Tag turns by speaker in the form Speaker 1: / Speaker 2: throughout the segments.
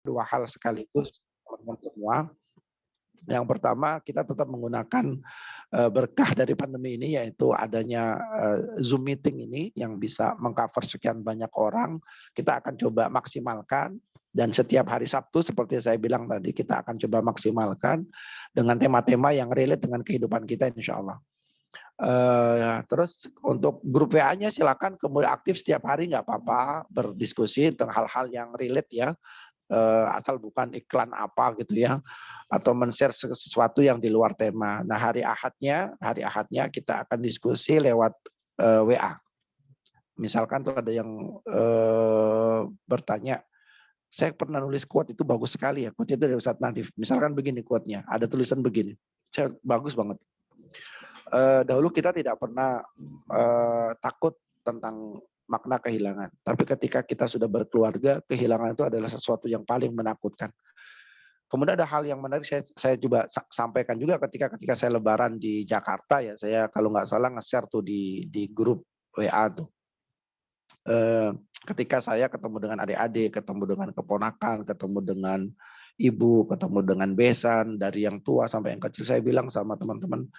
Speaker 1: Dua hal sekaligus, teman-teman semua. Yang pertama, kita tetap menggunakan, berkah dari pandemi ini, yaitu adanya, Zoom meeting ini yang bisa meng-cover sekian banyak orang. Kita akan coba maksimalkan dan setiap hari Sabtu seperti saya bilang tadi, kita akan coba maksimalkan dengan tema-tema yang relate dengan kehidupan kita insyaallah. Terus untuk grup WA-nya silakan kemudian aktif setiap hari nggak apa-apa, berdiskusi tentang hal-hal yang relate ya. Asal bukan iklan apa gitu ya, atau men-share sesuatu yang di luar tema. Nah hari Ahadnya kita akan diskusi lewat WA. Misalkan tuh ada yang bertanya, saya pernah nulis quote itu bagus sekali ya, quote itu dari Ustadz Nadif. Misalkan begini quote-nya, ada tulisan begini, bagus banget. Dahulu kita tidak pernah takut tentang makna kehilangan. Tapi ketika kita sudah berkeluarga, kehilangan itu adalah sesuatu yang paling menakutkan. Kemudian ada hal yang menarik saya coba sampaikan juga ketika saya lebaran di Jakarta ya, saya kalau nggak salah nge-share tuh di grup WA tuh. Ketika saya ketemu dengan adik-adik, ketemu dengan keponakan, ketemu dengan ibu, ketemu dengan besan, dari yang tua sampai yang kecil, saya bilang sama teman-teman,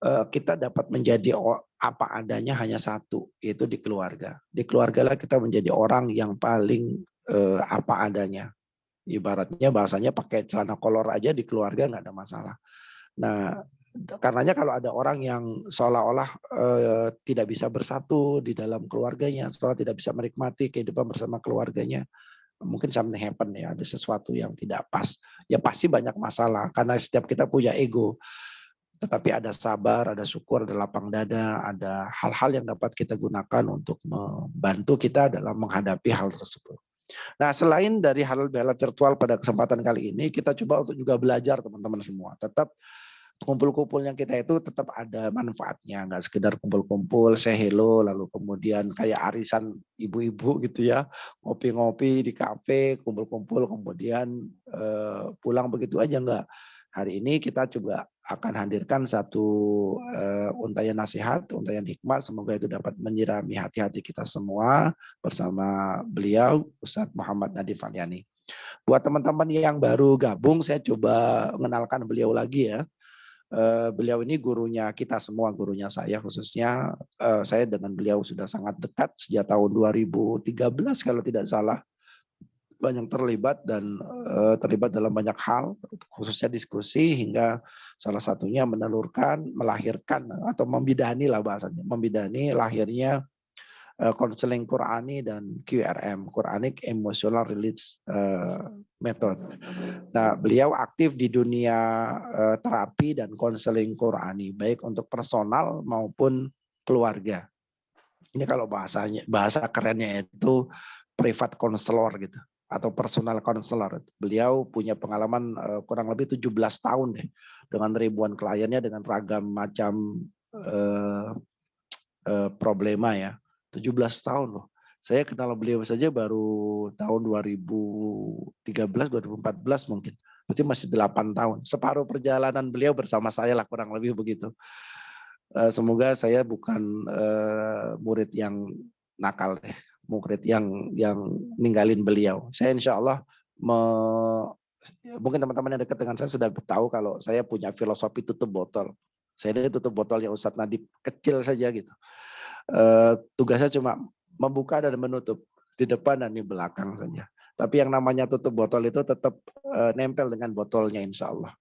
Speaker 1: kita dapat menjadi apa adanya hanya satu, yaitu di keluarga. Di keluarga lah kita menjadi orang yang paling apa adanya. Ibaratnya bahasanya pakai celana kolor aja di keluarga nggak ada masalah. Nah, karenanya kalau ada orang yang seolah-olah tidak bisa bersatu di dalam keluarganya, seolah tidak bisa menikmati kehidupan bersama keluarganya, mungkin something happen ya, ada sesuatu yang tidak pas. Ya pasti banyak masalah karena setiap kita punya ego. Tetapi ada sabar, ada syukur, ada lapang dada, ada hal-hal yang dapat kita gunakan untuk membantu kita dalam menghadapi hal tersebut. Nah, selain dari hal virtual pada kesempatan kali ini, kita coba untuk juga belajar teman-teman semua. Tetap kumpul-kumpulnya kita itu tetap ada manfaatnya, nggak sekedar kumpul-kumpul, say hello, lalu kemudian kayak arisan ibu-ibu gitu ya, ngopi-ngopi di kafe, kumpul-kumpul, kemudian pulang begitu aja enggak. Hari ini kita juga akan hadirkan satu untayan nasihat, untayan hikmah, semoga itu dapat menyirami hati-hati kita semua bersama beliau, Ustadz Muhammad Nadif Falyani. Buat teman-teman yang baru gabung, saya coba mengenalkan beliau lagi ya. Beliau ini gurunya kita semua, gurunya saya khususnya. Saya dengan beliau sudah sangat dekat sejak tahun 2013 kalau tidak salah. Banyak terlibat dan terlibat dalam banyak hal, khususnya diskusi hingga salah satunya menelurkan, melahirkan atau membidani lah bahasanya, membidani lahirnya konseling Qurani dan QRM, Quranic Emotional Release Method. Nah, beliau aktif di dunia terapi dan konseling Qurani, baik untuk personal maupun keluarga. Ini kalau bahasa kerennya itu private counselor gitu atau personal counselor. Beliau punya pengalaman kurang lebih 17 tahun deh dengan ribuan kliennya dengan ragam macam eh, problema ya. 17 tahun loh. Saya kenal beliau saja baru tahun 2013, 2014 mungkin. Berarti masih 8 tahun. Separuh perjalanan beliau bersama saya lah kurang lebih begitu. Semoga saya bukan murid yang nakal deh, murid yang ninggalin beliau. Saya insya Allah mungkin teman-teman yang dekat dengan saya sudah tahu kalau saya punya filosofi tutup botol. Saya ini tutup botolnya Ustadz Nadib kecil saja gitu. Tugasnya cuma membuka dan menutup di depan dan di belakang saja. Tapi yang namanya tutup botol itu tetap nempel dengan botolnya insya Allah.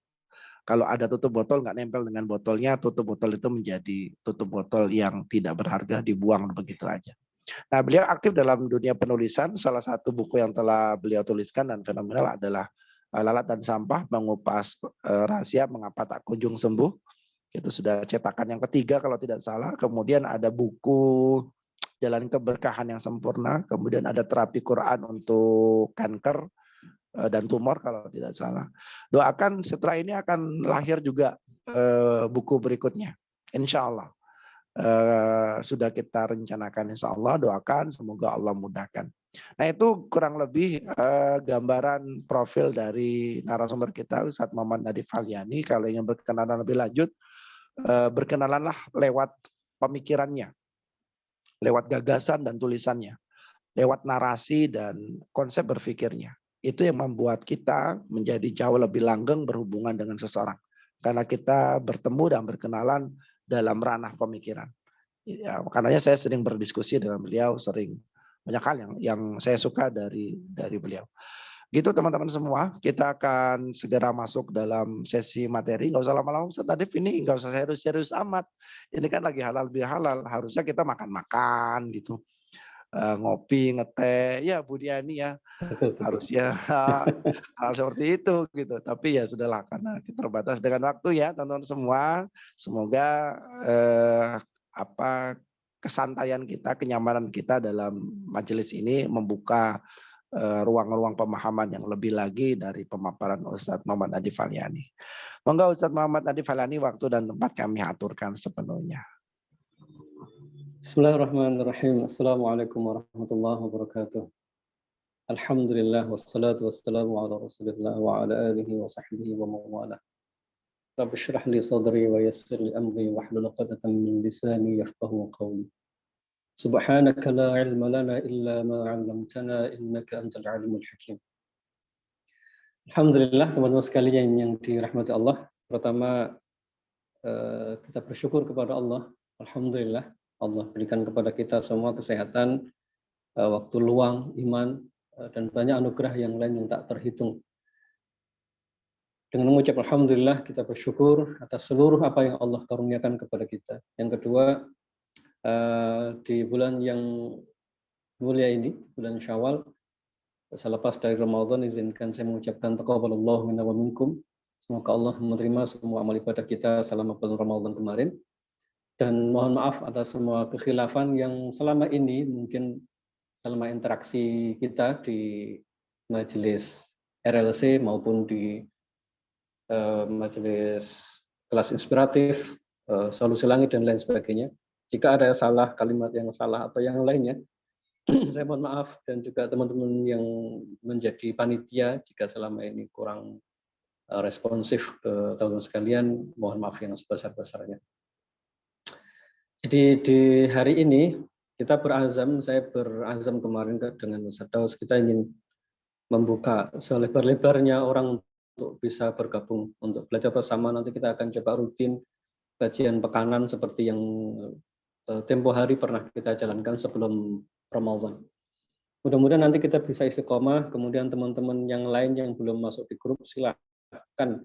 Speaker 1: Kalau ada tutup botol nggak nempel dengan botolnya, tutup botol itu menjadi tutup botol yang tidak berharga, dibuang begitu aja. Nah, beliau aktif dalam dunia penulisan. Salah satu buku yang telah beliau tuliskan dan fenomenal adalah Lalat dan Sampah, Mengupas Rahasia Mengapa Tak Kunjung Sembuh. Itu sudah cetakan yang ketiga kalau tidak salah. Kemudian ada buku Jalan Keberkahan yang Sempurna. Kemudian ada terapi Quran untuk kanker dan tumor kalau tidak salah. Doakan setelah ini akan lahir juga buku berikutnya. Insya Allah. Sudah kita rencanakan insya Allah, doakan semoga Allah mudahkan. Nah itu kurang lebih gambaran profil dari narasumber kita Ustadz Muhammad Nadif Falyani. Kalau ingin berkenalan lebih lanjut, berkenalanlah lewat pemikirannya, lewat gagasan dan tulisannya, lewat narasi dan konsep berpikirnya. itu yang membuat kita menjadi jauh lebih langgeng berhubungan dengan seseorang. Karena kita bertemu dan berkenalan dalam ranah pemikiran. Ya, makanya saya sering berdiskusi dengan beliau, sering banyak hal yang saya suka dari beliau. Gitu teman-teman semua, kita akan segera masuk dalam sesi materi. Nggak usah lama-lama, Ustaz Nadif, ini nggak usah serius-serius amat. Ini kan lagi halal bihalal, harusnya kita makan-makan gitu. Ngopi, ngeteh, ya Bu Diani ya,
Speaker 2: Betul, betul.
Speaker 1: harusnya hal seperti itu gitu. Tapi ya sudahlah, karena kita terbatas dengan waktu ya teman-teman semua. Semoga kesantaian kita, kenyamanan kita dalam majelis ini membuka ruang-ruang pemahaman yang lebih lagi dari pemaparan Ustadz Muhammad Adi Falyani. Monggo Ustadz Muhammad Adi Falyani, waktu dan tempat kami aturkan sepenuhnya.
Speaker 2: Bismillahirrahmanirrahim. Assalamualaikum warahmatullahi wabarakatuh. Alhamdulillah wassalatu wassalamu ala Rasulillah wa ala alihi wa sahbihi wa mawala. Rabbi shrah li sadri wa yassir li amri wa hlul 'uqdatam min lisani yafqahu qawli. Subhanaka la ilma lana illa ma 'allamtana innaka antal alimul hakim. Alhamdulillah teman-teman sekalian yang dirahmati Allah. Pertama kita bersyukur kepada Allah. Alhamdulillah Allah berikan kepada kita semua kesehatan, waktu luang, iman, dan banyak anugerah yang lain yang tak terhitung. Dengan mengucap Alhamdulillah, kita bersyukur atas seluruh apa yang Allah karuniakan kepada kita. Yang kedua, di bulan yang mulia ini, bulan Syawal, selepas dari Ramadan, izinkan saya mengucapkan taqabbalallahu minna wa minkum. Semoga Allah menerima semua amal ibadah kita selama bulan Ramadan kemarin. Dan mohon maaf atas semua kekhilafan yang selama ini mungkin selama interaksi kita di majelis RLC maupun di majelis kelas inspiratif, solusi langit dan lain sebagainya. Jika ada salah kalimat yang salah atau yang lainnya, saya mohon maaf, dan juga teman-teman yang menjadi panitia jika selama ini kurang responsif ke teman-teman sekalian, mohon maaf yang sebesar-besarnya. Jadi di hari ini kita saya berazam kemarin dengan Ustaz Daus, kita ingin membuka selebar-lebarnya orang untuk bisa bergabung, untuk belajar bersama. Nanti kita akan coba rutin kajian pekanan seperti yang tempo hari pernah kita jalankan sebelum Ramadan. Mudah-mudahan nanti kita bisa istiqomah, kemudian teman-teman yang lain yang belum masuk di grup silakan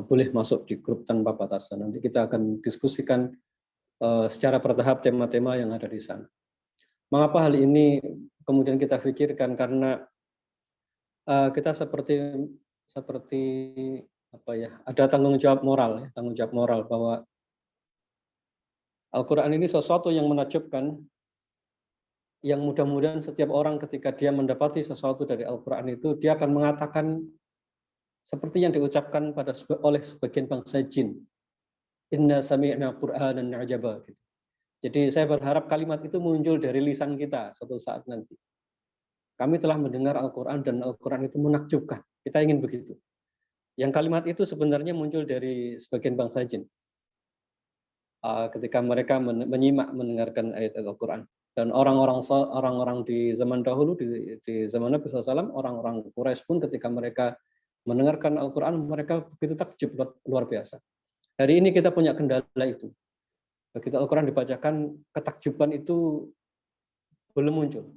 Speaker 2: boleh masuk di grup tanpa batasan. Nanti kita akan diskusikan secara bertahap tema-tema yang ada di sana. Mengapa hal ini kemudian kita pikirkan? Karena kita seperti apa ya? Ada tanggung jawab moral bahwa Al-Quran ini sesuatu yang menakjubkan, yang mudah-mudahan setiap orang ketika dia mendapati sesuatu dari Al-Quran itu, dia akan mengatakan seperti yang diucapkan oleh sebagian bangsa jin. Inna sami'na Qur'anan ajaba. Gitu. Jadi saya berharap kalimat itu muncul dari lisan kita suatu saat nanti. Kami telah mendengar Al-Quran dan Al-Quran itu menakjubkan. Kita ingin begitu. Yang kalimat itu sebenarnya muncul dari sebagian bangsa jin. Ketika mereka menyimak mendengarkan ayat Al-Quran. Dan orang-orang di zaman dahulu, di zaman Nabi SAW, orang-orang Quraisy pun ketika mereka mendengarkan Al-Quran, mereka begitu takjub luar biasa. Hari ini kita punya kendala itu. Begitu Al-Quran dibacakan, ketakjuban itu belum muncul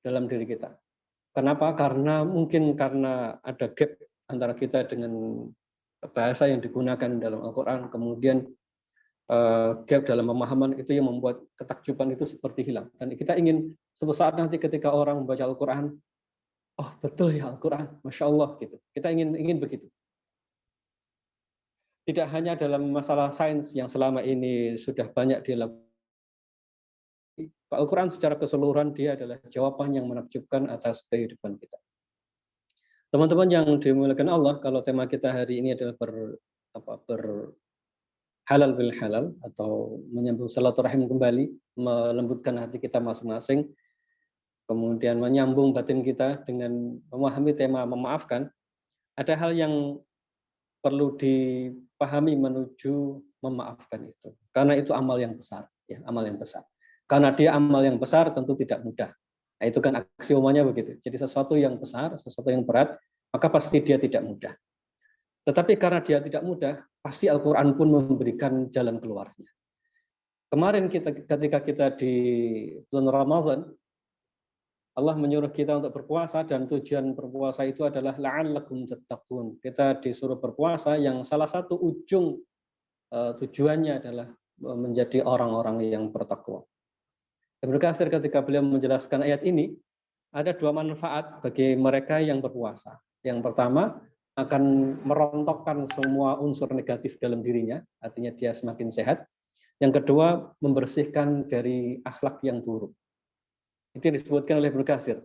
Speaker 2: dalam diri kita. Kenapa? Karena ada gap antara kita dengan bahasa yang digunakan dalam Al-Quran, kemudian gap dalam pemahaman itu yang membuat ketakjuban itu seperti hilang. Dan kita ingin suatu saat nanti ketika orang membaca Al-Quran, oh betul ya Al-Quran, Masya Allah. Gitu. Kita ingin begitu. Tidak hanya dalam masalah sains yang selama ini sudah banyak dilakukan. Al-Quran secara keseluruhan dia adalah jawaban yang menakjubkan atas kehidupan kita. Teman-teman yang dimuliakan Allah, kalau tema kita hari ini adalah halal bil halal, atau menyambung silaturahim kembali, melembutkan hati kita masing-masing, kemudian menyambung batin kita dengan memahami tema memaafkan, ada hal yang perlu dipahami menuju memaafkan itu. Karena itu amal yang besar, ya, amal yang besar. Karena dia amal yang besar tentu tidak mudah. Nah, itu kan aksiomanya begitu. Jadi sesuatu yang besar, sesuatu yang berat, maka pasti dia tidak mudah. Tetapi karena dia tidak mudah, pasti Al-Quran pun memberikan jalan keluarnya. Kemarin ketika kita di bulan Ramadan, Allah menyuruh kita untuk berpuasa dan tujuan berpuasa itu adalah la'allakum tattaqun. Kita disuruh berpuasa yang salah satu ujung tujuannya adalah menjadi orang-orang yang bertakwa. Ibnu Katsir ketika beliau menjelaskan ayat ini, ada dua manfaat bagi mereka yang berpuasa. Yang pertama, akan merontokkan semua unsur negatif dalam dirinya, artinya dia semakin sehat. Yang kedua, membersihkan dari akhlak yang buruk. Itu yang disebutkan oleh Ibnu Katsir.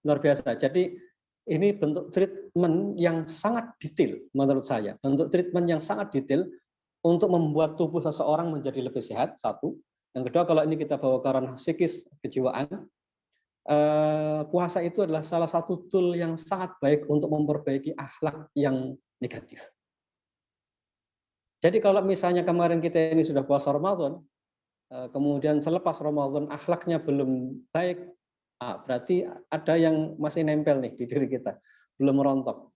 Speaker 2: Luar biasa. Jadi ini bentuk treatment yang sangat detail menurut saya. Bentuk treatment yang sangat detail untuk membuat tubuh seseorang menjadi lebih sehat, satu. Yang kedua, kalau ini kita bawa ke ranah psikis, kejiwaan, puasa itu adalah salah satu tool yang sangat baik untuk memperbaiki akhlak yang negatif. Jadi kalau misalnya kemarin kita ini sudah puasa Ramadan, kemudian selepas Ramadan akhlaknya belum baik, berarti ada yang masih nempel nih di diri kita, belum merontok.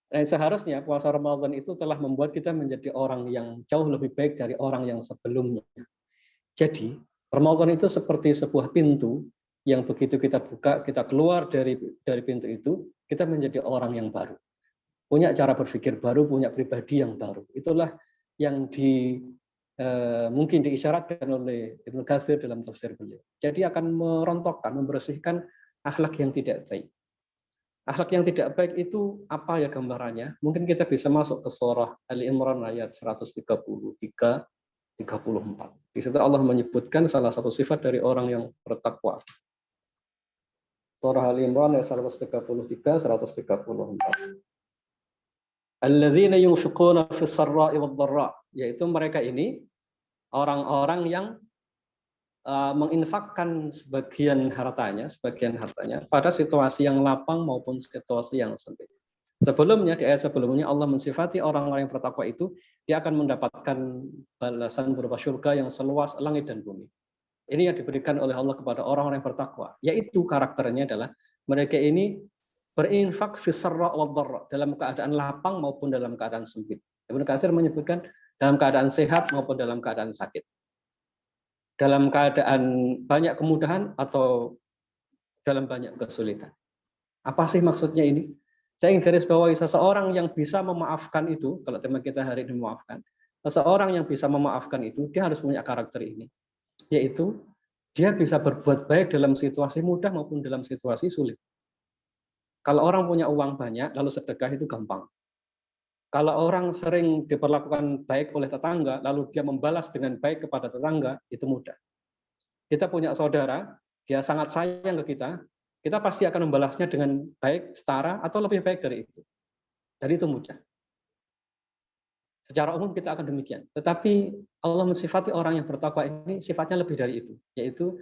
Speaker 2: Dan seharusnya puasa Ramadan itu telah membuat kita menjadi orang yang jauh lebih baik dari orang yang sebelumnya. Jadi Ramadan itu seperti sebuah pintu yang begitu kita buka, kita keluar dari pintu itu, kita menjadi orang yang baru. Punya cara berpikir baru, punya pribadi yang baru. Itulah yang mungkin diisyaratkan oleh Ibnu Katsir dalam tafsir beliau. Jadi akan merontokkan, membersihkan akhlak yang tidak baik. Akhlak yang tidak baik itu apa ya gambarannya? Mungkin kita bisa masuk ke surah Ali Imran ayat 133, 34. Di situ Allah menyebutkan salah satu sifat dari orang yang bertakwa. Surah Ali Imran ayat 133, 134. Alladzina yunfiquna fis sarra'i wad dharra, yaitu mereka ini orang-orang yang menginfakkan sebagian hartanya pada situasi yang lapang maupun situasi yang sempit. Sebelumnya, di ayat sebelumnya Allah mensifati orang-orang yang bertakwa itu, dia akan mendapatkan balasan berupa surga yang seluas langit dan bumi. Ini yang diberikan oleh Allah kepada orang-orang yang bertakwa, yaitu karakternya adalah mereka ini berinfak fi sarra wad dharra, dalam keadaan lapang maupun dalam keadaan sempit. Ibnu Katsir menyebutkan dalam keadaan sehat maupun dalam keadaan sakit. Dalam keadaan banyak kemudahan atau dalam banyak kesulitan. Apa sih maksudnya ini? Saya ingin garis bawahi seseorang yang bisa memaafkan itu, kalau tema kita hari ini memaafkan, seseorang yang bisa memaafkan itu, dia harus punya karakter ini. Yaitu, dia bisa berbuat baik dalam situasi mudah maupun dalam situasi sulit. Kalau orang punya uang banyak, lalu sedekah itu gampang. Kalau orang sering diperlakukan baik oleh tetangga, lalu dia membalas dengan baik kepada tetangga, itu mudah. Kita punya saudara, dia sangat sayang ke kita pasti akan membalasnya dengan baik, setara, atau lebih baik dari itu. Jadi itu mudah. Secara umum kita akan demikian. Tetapi Allah mensifati orang yang bertakwa ini sifatnya lebih dari itu. Yaitu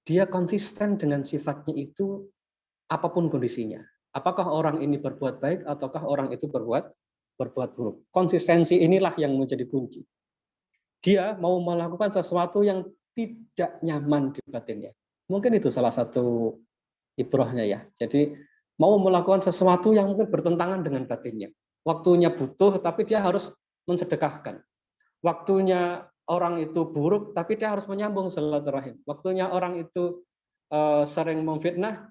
Speaker 2: dia konsisten dengan sifatnya itu apapun kondisinya. Apakah orang ini berbuat baik ataukah orang itu berbuat buruk. Konsistensi inilah yang menjadi kunci. Dia mau melakukan sesuatu yang tidak nyaman di batinnya. Mungkin itu salah satu ibrahnya ya. Jadi mau melakukan sesuatu yang mungkin bertentangan dengan batinnya. Waktunya butuh tapi dia harus mensedekahkan. Waktunya orang itu buruk tapi dia harus menyambung silaturahim. Waktunya orang itu sering memfitnah,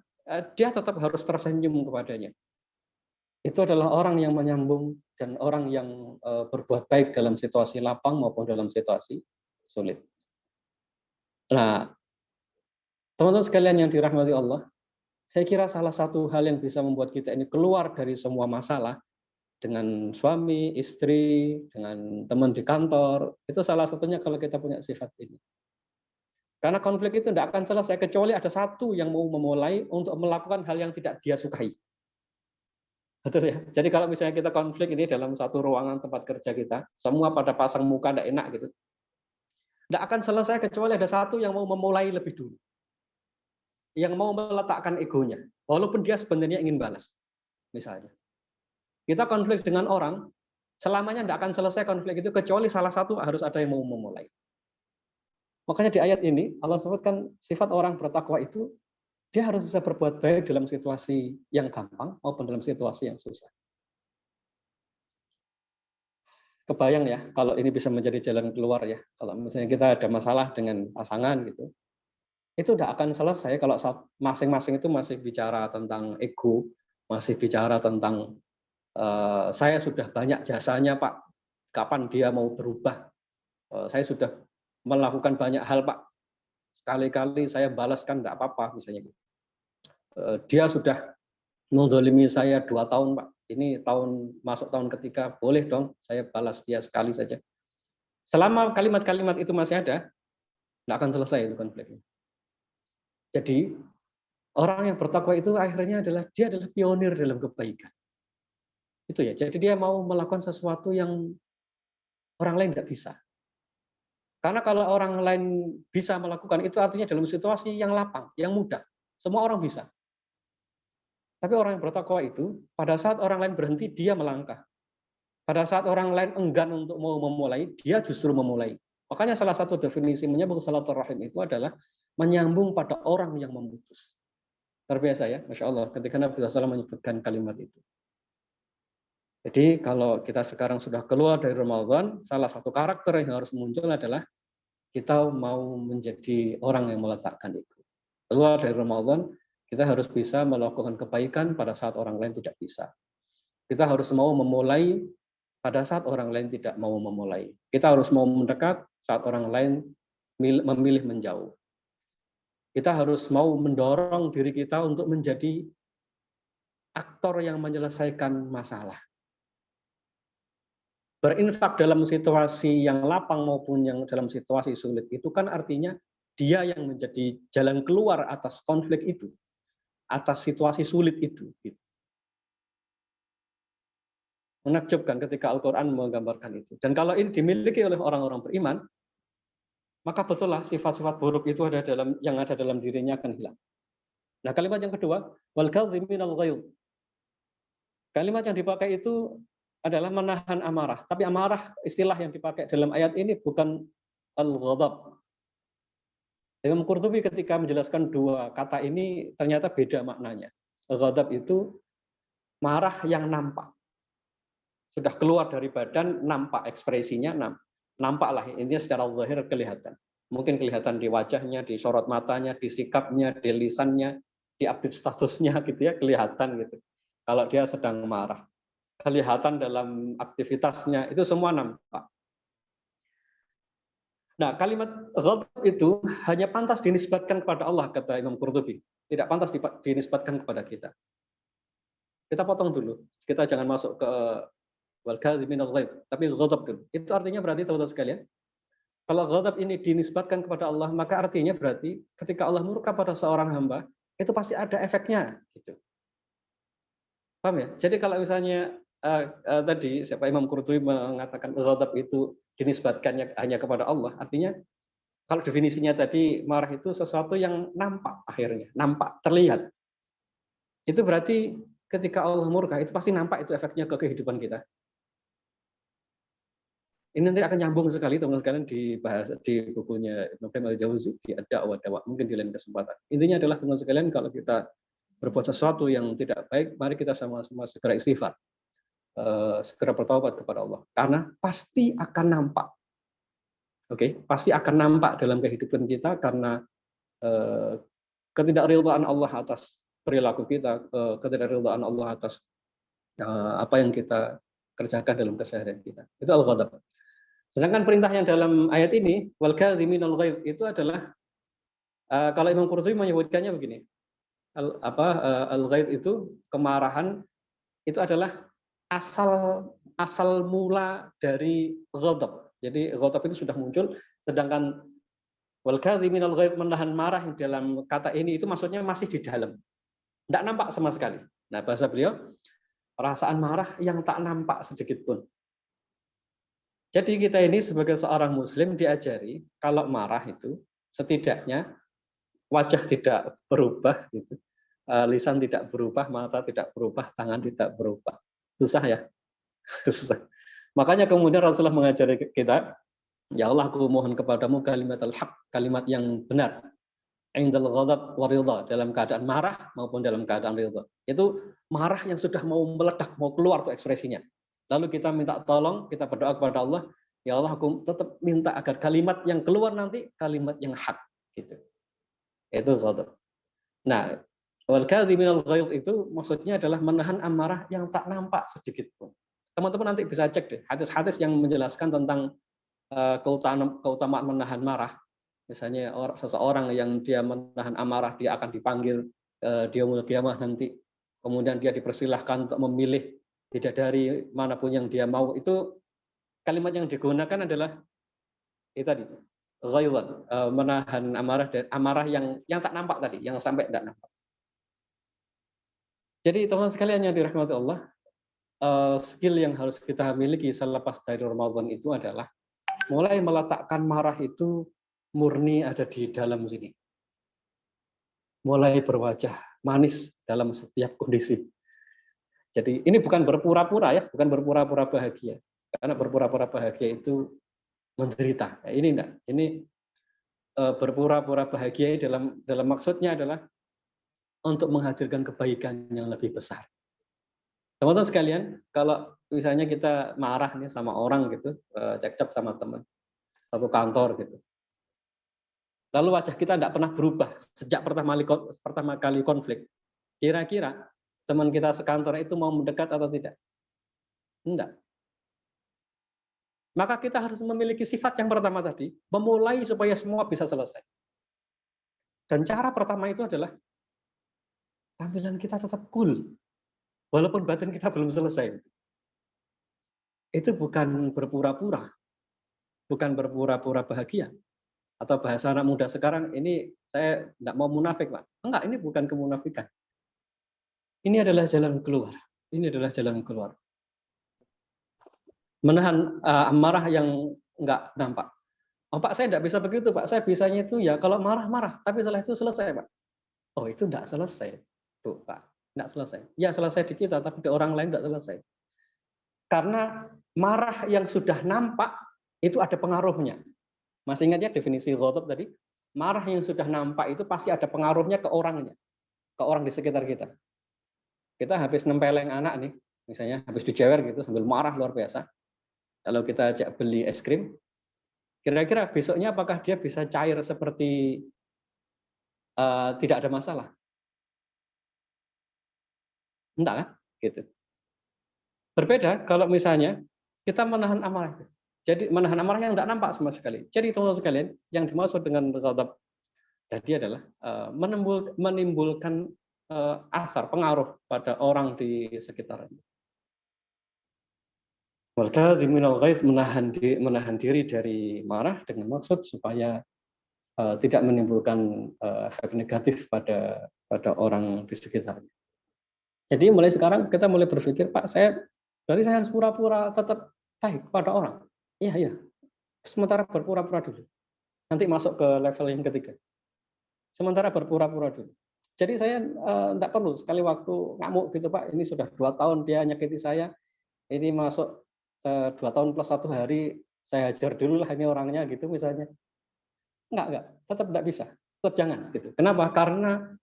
Speaker 2: dia tetap harus tersenyum kepadanya. Itu adalah orang yang menyambung dan orang yang berbuat baik dalam situasi lapang maupun dalam situasi sulit. Nah, teman-teman sekalian yang dirahmati Allah, saya kira salah satu hal yang bisa membuat kita ini keluar dari semua masalah dengan suami, istri, dengan teman di kantor, itu salah satunya kalau kita punya sifat ini. Karena konflik itu tidak akan selesai kecuali ada satu yang mau memulai untuk melakukan hal yang tidak dia sukai. Betul ya. Jadi kalau misalnya kita konflik ini dalam satu ruangan tempat kerja kita, semua pada pasang muka tidak enak gitu. Tidak akan selesai kecuali ada satu yang mau memulai lebih dulu. Yang mau meletakkan egonya, walaupun dia sebenarnya ingin balas. Misalnya, kita konflik dengan orang, selamanya tidak akan selesai konflik itu kecuali salah satu harus ada yang mau memulai. Makanya di ayat ini Allah sebutkan sifat orang bertakwa itu Dia harus bisa berbuat baik dalam situasi yang gampang maupun dalam situasi yang susah. Kebayang ya, kalau ini bisa menjadi jalan keluar ya. Kalau misalnya kita ada masalah dengan pasangan gitu, itu tidak akan selesai kalau masing-masing itu masih bicara tentang ego, masih bicara tentang saya sudah banyak jasanya Pak, kapan dia mau berubah? Saya sudah melakukan banyak hal Pak, sekali-kali saya balaskan tidak apa-apa misalnya. Dia sudah menzalimi saya 2 tahun Pak, ini masuk tahun ketiga, boleh dong saya balas dia sekali saja. Selama kalimat-kalimat itu masih ada, tidak akan selesai itu konfliknya. Jadi orang yang bertakwa itu akhirnya dia adalah pionir dalam kebaikan. Itu ya. Jadi dia mau melakukan sesuatu yang orang lain tidak bisa. Karena kalau orang lain bisa melakukan itu artinya dalam situasi yang lapang, yang mudah. Semua orang bisa. Tapi orang yang bertakwa itu pada saat orang lain berhenti dia melangkah. Pada saat orang lain enggan untuk mau memulai, dia justru memulai. Makanya salah satu definisi menyambung silaturahim itu adalah menyambung pada orang yang memutus. Luar biasa ya, Masya Allah, ketika Nabi SAW menyebutkan kalimat itu. Jadi kalau kita sekarang sudah keluar dari Ramadan, salah satu karakter yang harus muncul adalah kita mau menjadi orang yang meletakkan itu. Keluar dari Ramadan, kita harus bisa melakukan kebaikan pada saat orang lain tidak bisa. Kita harus mau memulai pada saat orang lain tidak mau memulai. Kita harus mau mendekat saat orang lain memilih menjauh. Kita harus mau mendorong diri kita untuk menjadi aktor yang menyelesaikan masalah. Berinfak dalam situasi yang lapang maupun yang dalam situasi sulit itu kan artinya dia yang menjadi jalan keluar atas konflik itu, atas situasi sulit itu. Menakjubkan ketika Al-Quran menggambarkan itu. Dan kalau ini dimiliki oleh orang-orang beriman, maka betullah sifat-sifat buruk itu yang ada dalam dirinya akan hilang. Nah, kalimat yang kedua, wal kadhiminal ghaidh. Kalimat yang dipakai itu adalah menahan amarah. Tapi amarah, istilah yang dipakai dalam ayat ini bukan al-ghadab. Imam Qurtubi ketika menjelaskan dua kata ini ternyata beda maknanya. Al-ghadab itu marah yang nampak. Sudah keluar dari badan, nampak ekspresinya, nampaklah intinya secara zahir kelihatan. Mungkin kelihatan di wajahnya, di sorot matanya, di sikapnya, di lisannya, di update statusnya gitu ya, kelihatan gitu. Kalau dia sedang marah. Kelihatan dalam aktivitasnya, itu semua nampak. Nah, kalimat ghadab itu hanya pantas dinisbatkan kepada Allah, kata Imam Qurtubi. Tidak pantas dinisbatkan kepada kita. Kita potong dulu. Kita jangan masuk ke wal kadhiminal ghaidh, tapi ghadab dulu. Itu artinya berarti teman-teman sekalian, kalau ghadab ini dinisbatkan kepada Allah, maka artinya berarti ketika Allah murka pada seorang hamba, itu pasti ada efeknya. Gitu. Paham ya? Jadi kalau misalnya tadi siapa Imam Qurtubi mengatakan ghadab itu dinisbatkannya hanya kepada Allah, artinya kalau definisinya tadi marah itu sesuatu yang nampak akhirnya, nampak, terlihat. Itu berarti ketika Allah murka itu pasti nampak itu efeknya ke kehidupan kita. Ini nanti akan nyambung sekali teman-teman sekalian dibahas di bukunya Ibnu Qayyim al-Jauzi di Ad-Da'wah wa Dawa, mungkin di lain kesempatan. Intinya adalah teman-teman sekalian kalau kita berbuat sesuatu yang tidak baik, mari kita sama-sama segera istighfar. Segera bertaubat kepada Allah, karena pasti akan nampak. Oke, pasti akan nampak dalam kehidupan kita karena ketidakridhaan Allah atas perilaku kita, ketidakridhaan Allah atas apa yang kita kerjakan dalam keseharian kita. Itu al-ghadab. Sedangkan perintah yang dalam ayat ini, wal kadhiminal ghaidh, itu adalah kalau Imam Qurtubi menyebutkannya begini. Al-ghaidh itu kemarahan, itu adalah asal mula dari ghadab. Jadi ghadab itu sudah muncul, sedangkan wal kadhiminal ghaidh, menahan marah yang dalam kata ini itu maksudnya masih di dalam. Tidak nampak sama sekali. Nah, bahasa beliau, perasaan marah yang tak nampak sedikit pun. Jadi kita ini sebagai seorang muslim diajari kalau marah itu setidaknya wajah tidak berubah gitu. Lisan tidak berubah, mata tidak berubah, tangan tidak berubah. Susah ya. Susah. Makanya kemudian Rasulullah mengajari kita, ya Allah, aku mohon kepadamu kalimat al-haq, kalimat yang benar. indal ghadab wa ridha, dalam keadaan marah maupun dalam keadaan ridha. Itu marah yang sudah mau meledak, mau keluar tuh ekspresinya. Lalu kita minta tolong, kita berdoa kepada Allah, ya Allah aku tetap minta agar kalimat yang keluar nanti kalimat yang hak gitu. Itu ghadab. Nah, wal kadhiminal ghaidh itu maksudnya adalah menahan amarah yang tak nampak sedikit pun. Teman-teman nanti bisa cek deh hadis-hadis yang menjelaskan tentang keutamaan menahan marah. Misalnya seseorang yang dia menahan amarah, dia akan dipanggil di yaumul qiyamah nanti. Kemudian dia dipersilahkan untuk memilih bidadari manapun yang dia mau. Itu kalimat yang digunakan adalah itu tadi, ghaidhan, menahan amarah yang tak nampak tadi, yang sampai tidak nampak. Jadi teman sekalian yang dirahmati Allah, skill yang harus kita miliki selepas dari Ramadan itu adalah mulai meletakkan marah itu murni ada di dalam sini. Mulai berwajah manis dalam setiap kondisi. Jadi ini bukan berpura-pura ya, bukan berpura-pura bahagia. Karena berpura-pura bahagia itu menderita. Ya, ini enggak. Ini berpura-pura bahagia dalam maksudnya adalah untuk menghadirkan kebaikan yang lebih besar. Teman-teman sekalian, kalau misalnya kita marah nih sama orang gitu, cekcok sama teman, satu kantor gitu. Lalu wajah kita tidak pernah berubah sejak pertama kali konflik. Kira-kira teman kita sekantor itu mau mendekat atau tidak? Enggak. Maka kita harus memiliki sifat yang pertama tadi, memulai supaya semua bisa selesai. Dan cara pertama itu adalah tampilan kita tetap cool, walaupun batin kita belum selesai. Itu bukan berpura-pura, bukan berpura-pura bahagia. Atau bahasa anak muda sekarang, ini saya tidak mau munafik, Pak. Enggak, ini bukan kemunafikan. Ini adalah jalan keluar. Ini adalah jalan keluar. Menahan amarah yang enggak nampak. Oh Pak, saya tidak bisa begitu Pak. Saya bisanya itu ya kalau marah-marah, tapi setelah itu selesai Pak. Oh itu tidak selesai, tuh Pak. Tidak selesai. Ya selesai di kita, tapi di orang lain tidak selesai. Karena marah yang sudah nampak itu ada pengaruhnya. Masih ingat ya definisi ghadab tadi? Marah yang sudah nampak itu pasti ada pengaruhnya ke orangnya, ke orang di sekitar kita. Kita habis nempeleng anak nih, misalnya habis dijewer gitu sambil marah luar biasa. Kalau kita ajak beli es krim, kira-kira besoknya apakah dia bisa cair seperti tidak ada masalah? Enggak kan? Gitu. Berbeda kalau misalnya kita menahan amarah. Jadi menahan amarah yang tidak nampak sama sekali. Jadi teman-teman sekalian, yang dimaksud dengan ghadab tadi adalah menimbulkan asar, pengaruh pada orang di sekitarnya. Wal kadhiminal ghaidh, menahan diri dari marah dengan maksud supaya tidak menimbulkan efek negatif pada orang di sekitarnya. Jadi mulai sekarang kita mulai berpikir, Pak, berarti saya harus pura-pura tetap baik pada orang. Iya, iya. Sementara berpura-pura dulu. Nanti masuk ke level yang ketiga. Sementara berpura-pura dulu. Jadi saya tidak perlu sekali waktu ngamuk gitu Pak. Ini sudah 2 tahun dia nyakiti saya. Ini masuk 2 tahun plus 1 hari. Saya hajar dulu lah ini orangnya gitu misalnya. Enggak. Tetap tidak bisa. Tetap jangan gitu. Kenapa? Karena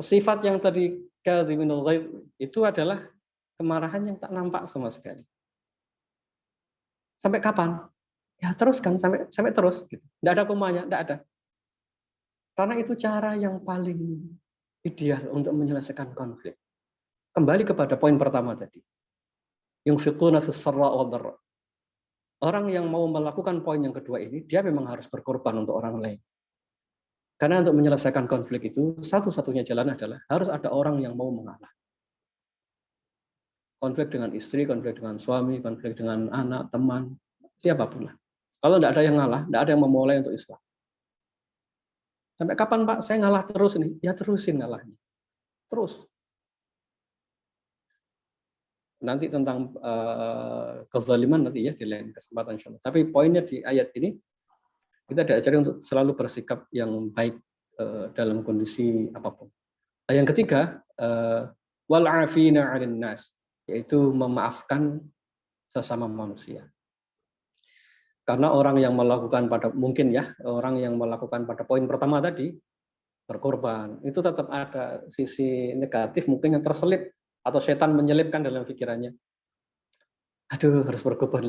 Speaker 2: sifat yang tadi kadhiminul ghaidh itu adalah kemarahan yang tak nampak sama sekali. Sampai kapan? Ya terus kan sampai terus gitu. Tidak ada komanya, tidak ada. Karena itu cara yang paling ideal untuk menyelesaikan konflik. Kembali kepada poin pertama tadi. Yunfiquna fis sarra wad dharra. Orang yang mau melakukan poin yang kedua ini, dia memang harus berkorban untuk orang lain. Karena untuk menyelesaikan konflik itu, satu-satunya jalan adalah harus ada orang yang mau mengalah. Konflik dengan istri, konflik dengan suami, konflik dengan anak, teman, siapapun lah. Kalau tidak ada yang ngalah, tidak ada yang memulai untuk Islam. Sampai kapan Pak? Saya ngalah terus nih. Ya terusin ngalahnya. Terus. Nanti tentang kezaliman nanti ya di lain kesempatan insyaallah. Tapi poinnya di ayat ini kita diajari untuk selalu bersikap yang baik dalam kondisi apapun. Yang ketiga, wal afina 'anil nas, yaitu memaafkan sesama manusia. Karena orang yang melakukan orang yang melakukan pada poin pertama tadi, berkorban, itu tetap ada sisi negatif mungkin yang terselip atau setan menyelipkan dalam pikirannya. Aduh, harus berkorban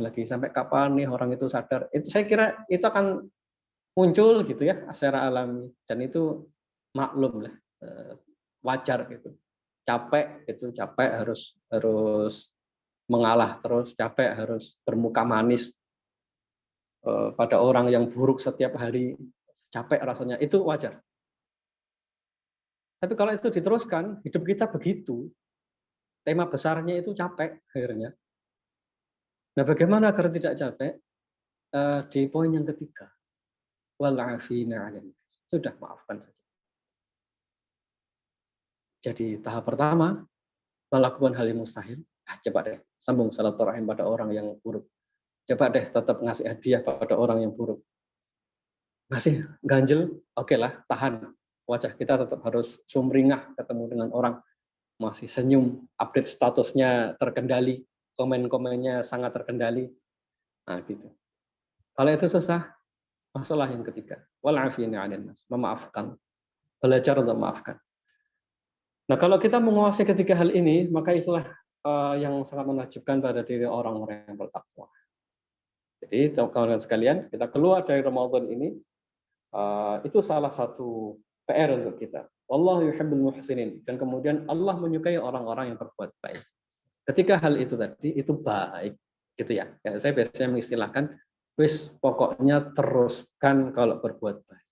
Speaker 2: lagi, sampai kapan nih orang itu sadar? Itu saya kira itu akan muncul gitu ya secara alami, dan itu maklum lah, wajar gitu. Capek harus mengalah terus, capek harus bermuka manis pada orang yang buruk setiap hari, capek rasanya, itu wajar. Tapi kalau itu diteruskan, hidup kita begitu, tema besarnya itu capek akhirnya. Nah, bagaimana agar tidak capek? Di poin yang ketiga, wal 'afina 'anil nas. Sudah, maafkan saja. Jadi tahap pertama, melakukan hal yang mustahil. Coba deh sambung silaturahim pada orang yang buruk. Coba deh tetap ngasih hadiah pada orang yang buruk. Masih ganjel, oke lah, tahan. Wajah kita tetap harus sumringah ketemu dengan orang. Masih senyum, update statusnya terkendali, komen-komennya sangat terkendali. Nah, gitu. Kalau itu susah, masalah yang ketiga. Wal 'afina 'anil nas, memaafkan. Belajar untuk memaafkan. Nah, kalau kita menguasai ketiga hal ini, maka itulah yang sangat menakjubkan pada diri orang-orang yang bertakwa. Jadi, kawan-kawan sekalian, kita keluar dari Ramadan ini, itu salah satu PR untuk kita. Wallahu yuhibbul muhsinin, dan kemudian Allah menyukai orang-orang yang berbuat baik. Ketika hal itu tadi itu baik, gitu ya. Saya biasanya mengistilahkan, wis pokoknya teruskan kalau berbuat baik.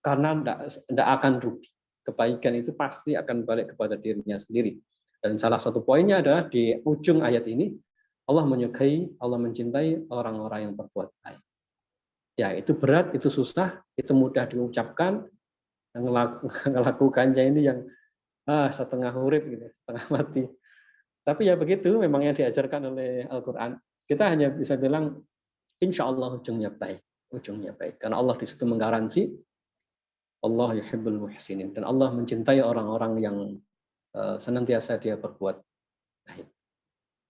Speaker 2: Karena tidak akan rugi. Kebaikan itu pasti akan balik kepada dirinya sendiri. Dan salah satu poinnya adalah di ujung ayat ini, Allah menyukai, Allah mencintai orang-orang yang berbuat baik. Ya, itu berat, itu susah, itu mudah diucapkan, ngelakukannya ini yang setengah urip gitu, setengah mati. Tapi ya begitu, memang yang diajarkan oleh Al-Quran. Kita hanya bisa bilang, insya Allah ujungnya baik. Ujungnya baik. Karena Allah di situ menggaransi, Allah yuhibbul muhsinin. Dan Allah mencintai orang-orang yang senantiasa dia berbuat baik.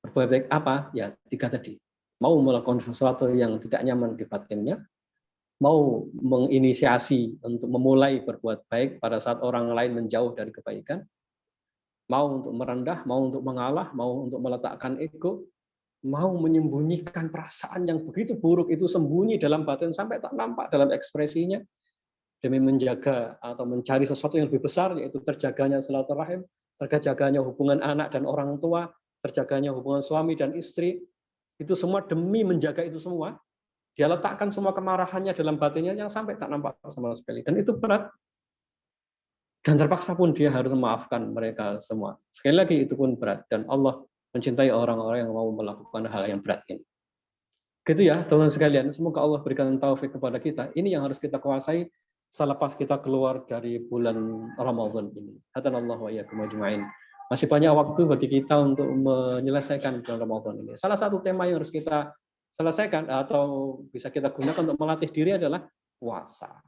Speaker 2: Berbuat baik apa? Ya, tiga tadi. Mau melakukan sesuatu yang tidak nyaman di batinnya, mau menginisiasi untuk memulai berbuat baik pada saat orang lain menjauh dari kebaikan, mau untuk merendah, mau untuk mengalah, mau untuk meletakkan ego, mau menyembunyikan perasaan yang begitu buruk itu sembunyi dalam batin sampai tak nampak dalam ekspresinya, demi menjaga atau mencari sesuatu yang lebih besar, yaitu terjaganya silaturahim, terjaganya hubungan anak dan orang tua, terjaganya hubungan suami dan istri, itu semua demi menjaga itu semua. Dia letakkan semua kemarahannya dalam batinnya yang sampai tak nampak sama sekali. Dan itu berat. Dan terpaksa pun dia harus memaafkan mereka semua. Sekali lagi itu pun berat. Dan Allah mencintai orang-orang yang mau melakukan hal yang berat ini. Gitu ya, teman-teman sekalian. Semoga Allah berikan taufik kepada kita. Ini yang harus kita kuasai selepas kita keluar dari bulan Ramadan ini. Hadanallahu wa iyyakum ajma'in. Masih banyak waktu bagi kita untuk menyelesaikan bulan Ramadan ini. Salah satu tema yang harus kita selesaikan atau bisa kita gunakan untuk melatih diri adalah puasa.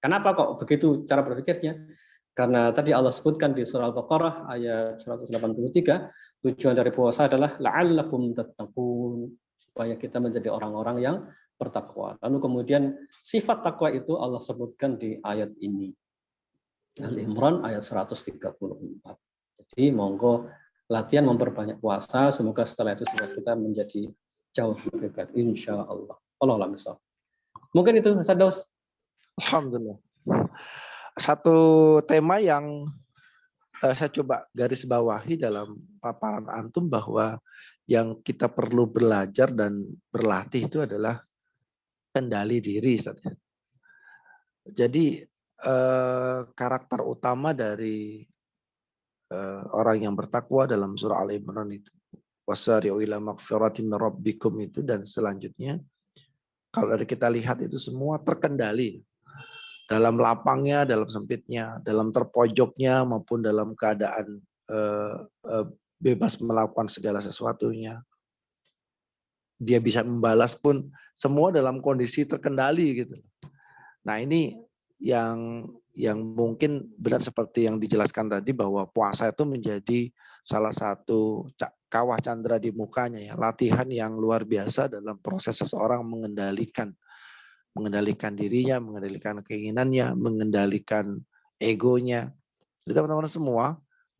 Speaker 2: Kenapa kok begitu cara berpikirnya? Karena tadi Allah sebutkan di surah Al-Baqarah ayat 183, tujuan dari puasa adalah la'allakum tattaqun, supaya kita menjadi orang-orang yang bertakwa. Lalu kemudian sifat takwa itu Allah sebutkan di ayat ini. Al-Imran ayat 134. Jadi monggo latihan memperbanyak puasa, semoga setelah itu sifat kita menjadi jauh lebih baik, insya Allah. Allah misal. Mungkin itu, Ustaz Daus.
Speaker 1: Alhamdulillah. Satu tema yang saya coba garis bawahi dalam paparan antum bahwa yang kita perlu belajar dan berlatih itu adalah kendali diri. Jadi karakter utama dari orang yang bertakwa dalam surah Al-Imran itu, wasari'u ila magfiratin min rabbikum itu, dan selanjutnya kalau kita lihat itu semua terkendali dalam lapangnya, dalam sempitnya, dalam terpojoknya maupun dalam keadaan bebas melakukan segala sesuatunya. Dia bisa membalas pun semua dalam kondisi terkendali gitu. Nah, ini yang yang mungkin benar seperti yang dijelaskan tadi bahwa puasa itu menjadi salah satu kawah candra di mukanya ya, latihan yang luar biasa dalam proses seseorang mengendalikan dirinya, mengendalikan keinginannya, mengendalikan egonya. Jadi teman-teman semua,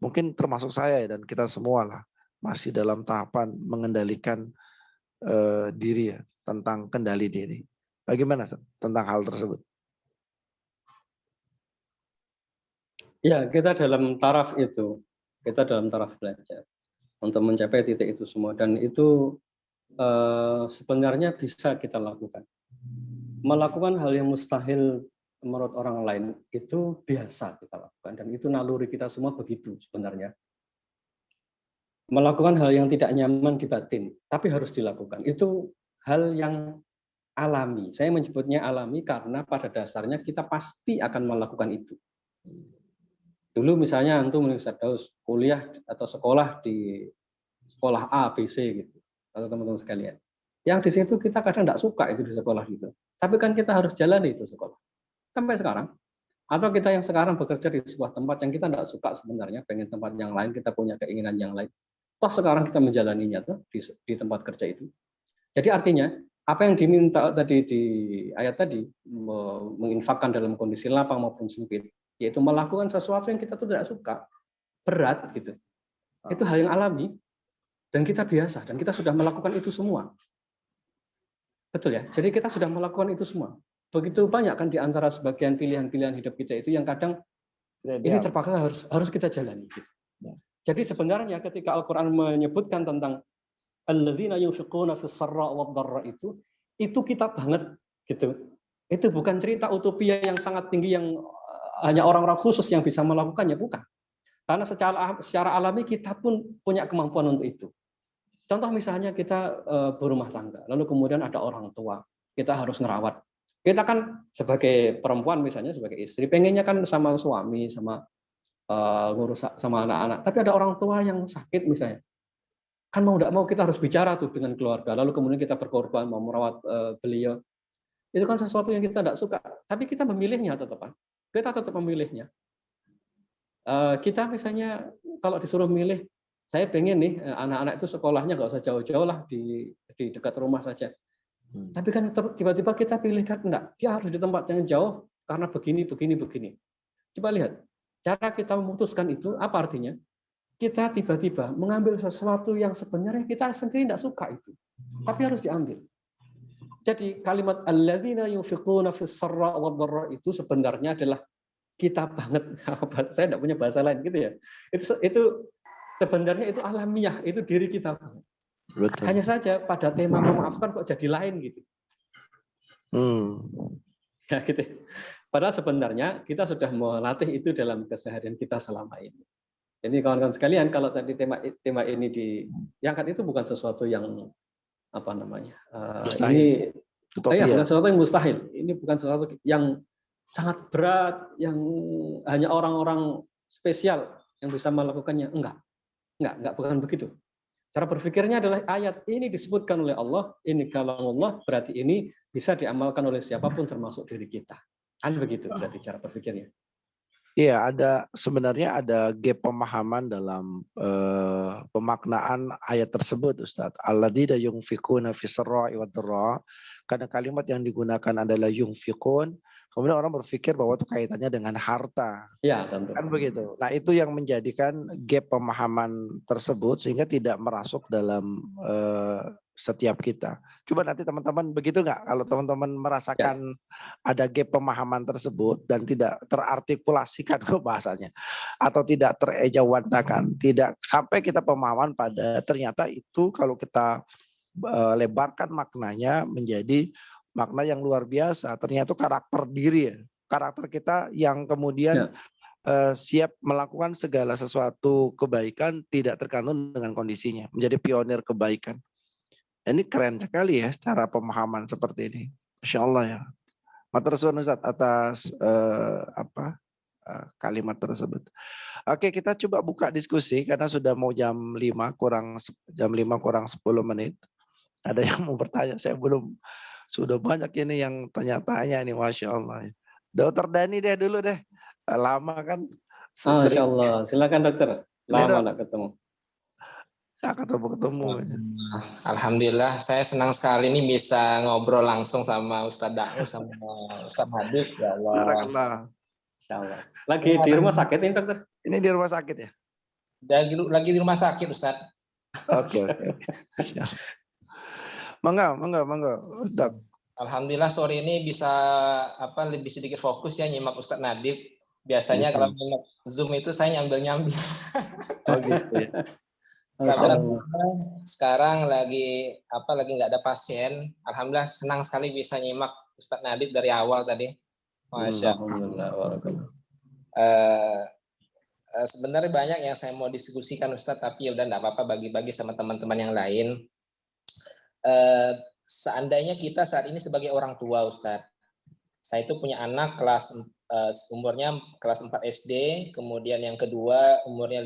Speaker 1: mungkin termasuk saya dan kita semua lah, masih dalam tahapan mengendalikan diri ya, tentang kendali diri. Bagaimana tentang hal tersebut?
Speaker 2: Ya, kita dalam taraf itu, kita dalam taraf belajar untuk mencapai titik itu semua, dan itu sebenarnya bisa kita lakukan. Melakukan hal yang mustahil menurut orang lain itu biasa kita lakukan, dan itu naluri kita semua begitu sebenarnya. Melakukan hal yang tidak nyaman di batin, tapi harus dilakukan. Itu hal yang alami. Saya menyebutnya alami karena pada dasarnya kita pasti akan melakukan itu. Dulu misalnya antum Ustaz Daus kuliah atau sekolah di sekolah A, B, C gitu, atau teman-teman sekalian. Yang di situ kita kadang tidak suka itu di sekolah gitu. Tapi kan kita harus jalani itu sekolah. Sampai sekarang. Atau kita yang sekarang bekerja di sebuah tempat yang kita tidak suka sebenarnya, pengen tempat yang lain, kita punya keinginan yang lain. Toh sekarang kita menjalaninya tuh di tempat kerja itu. Jadi artinya apa yang diminta tadi di ayat tadi, menginfakkan dalam kondisi lapang maupun sempit, yaitu melakukan sesuatu yang kita tuh tidak suka, berat gitu. Itu hal yang alami dan kita biasa dan kita sudah melakukan itu semua. Betul ya? Jadi kita sudah melakukan itu semua. Begitu banyak kan di antara sebagian pilihan-pilihan hidup kita itu yang kadang ini terpaksa harus kita jalani gitu. Jadi sebenarnya ketika Al-Qur'an menyebutkan tentang alladzina yunfiquna fis sarra wad dharra itu kita banget gitu. Itu bukan cerita utopia yang sangat tinggi yang hanya orang-orang khusus yang bisa melakukannya, bukan. Karena secara alami kita pun punya kemampuan untuk itu. Contoh misalnya kita berumah tangga, lalu kemudian ada orang tua, kita harus ngerawat. Kita kan sebagai perempuan misalnya, sebagai istri, pengennya kan sama suami, sama ngurus sama anak-anak. Tapi ada orang tua yang sakit misalnya. Kan mau tidak mau kita harus bicara tuh dengan keluarga, lalu kemudian kita berkorban mau merawat beliau. Itu kan sesuatu yang kita tidak suka, tapi kita memilihnya tetap. Kita tetap memilihnya. Kita misalnya kalau disuruh milih, saya pengen nih anak-anak itu sekolahnya nggak usah jauh-jauh lah di dekat rumah saja. Tapi kan tiba-tiba kita pilih kan enggak, dia harus di tempat yang jauh karena begini. Coba lihat, cara kita memutuskan itu apa artinya? Kita tiba-tiba mengambil sesuatu yang sebenarnya kita sendiri tidak suka itu, tapi harus diambil. Jadi kalimat alladzina yunfiquna fis sarra wad dharra itu sebenarnya adalah kita banget. Saya tidak punya bahasa lain gitu ya. Itu sebenarnya itu alamiah, itu diri kita banget. Betul. Hanya saja pada tema memaafkan kok jadi lain gitu. Ya gitu. Padahal sebenarnya kita sudah melatih itu dalam keseharian kita selama ini. Jadi kawan-kawan sekalian, kalau tadi tema ini diangkat itu bukan sesuatu yang apa namanya? Ini bukan sesuatu yang mustahil. Ini bukan sesuatu yang sangat berat, yang hanya orang-orang spesial yang bisa melakukannya. Enggak, bukan begitu. Cara berpikirnya adalah ayat ini disebutkan oleh Allah, ini kalau Allah berarti ini bisa diamalkan oleh siapapun termasuk diri kita. Kan begitu berarti cara berpikirnya.
Speaker 1: Iya, sebenarnya ada gap pemahaman dalam pemaknaan ayat tersebut, Ustaz. Alladzina yunfiquna fis sarra'i wad dharra. Karena kalimat yang digunakan adalah yunfiqun, kemudian orang berpikir bahwa itu kaitannya dengan harta.
Speaker 2: Ya, tentu.
Speaker 1: Kan begitu. Nah, itu yang menjadikan gap pemahaman tersebut sehingga tidak merasuk dalam setiap kita. Coba nanti teman-teman begitu nggak? Kalau teman-teman merasakan ada gap pemahaman tersebut dan tidak terartikulasikan ke bahasanya atau tidak terejawantakan, tidak sampai kita pemahaman pada ternyata itu kalau kita lebarkan maknanya menjadi makna yang luar biasa. Ternyata karakter diri ya, karakter kita yang kemudian siap melakukan segala sesuatu kebaikan tidak tergantung dengan kondisinya, menjadi pionir kebaikan. Ini keren sekali ya cara pemahaman seperti ini. Masya Allah ya. Matur suwun Ustaz atas kalimat tersebut. Oke, kita coba buka diskusi karena sudah mau jam 5 kurang 10 menit. Ada yang mau bertanya, saya belum, sudah banyak ini yang tanya-tanya ini, Masya Allah. Dokter Dani deh dulu deh. Lama kan
Speaker 2: Masya
Speaker 1: sering
Speaker 2: Allah. Silakan dokter.
Speaker 1: ini
Speaker 2: Lama
Speaker 1: dok,
Speaker 2: nggak ketemu.
Speaker 1: nggak ketemu-ketemu.
Speaker 3: Alhamdulillah, saya senang sekali nih bisa ngobrol langsung sama Ustadz Daus sama Ustadz Habib. Ya Allah.
Speaker 1: Barakallah.
Speaker 2: Insya Allah. Lagi di rumah sakit ini dokter?
Speaker 1: Ini di rumah sakit ya?
Speaker 3: Lagi di rumah sakit, Ustadz.
Speaker 1: Oke. Mangga, Ustadz.
Speaker 3: Alhamdulillah sore ini bisa lebih sedikit fokus ya nyimak Ustadz Nadib. Biasanya kalau nyimak Zoom itu saya nyambil-nyambil.
Speaker 1: Oh gitu ya.
Speaker 3: Sekarang lagi nggak ada pasien. Alhamdulillah senang sekali bisa nyimak Ustadz Nadib dari awal tadi. Masya Allah. Sebenarnya banyak yang saya mau diskusikan Ustadz, tapi ya udah nggak apa-apa, bagi-bagi sama teman-teman yang lain. Seandainya kita saat ini sebagai orang tua Ustadz, saya itu punya anak umurnya kelas 4 SD, kemudian yang kedua umurnya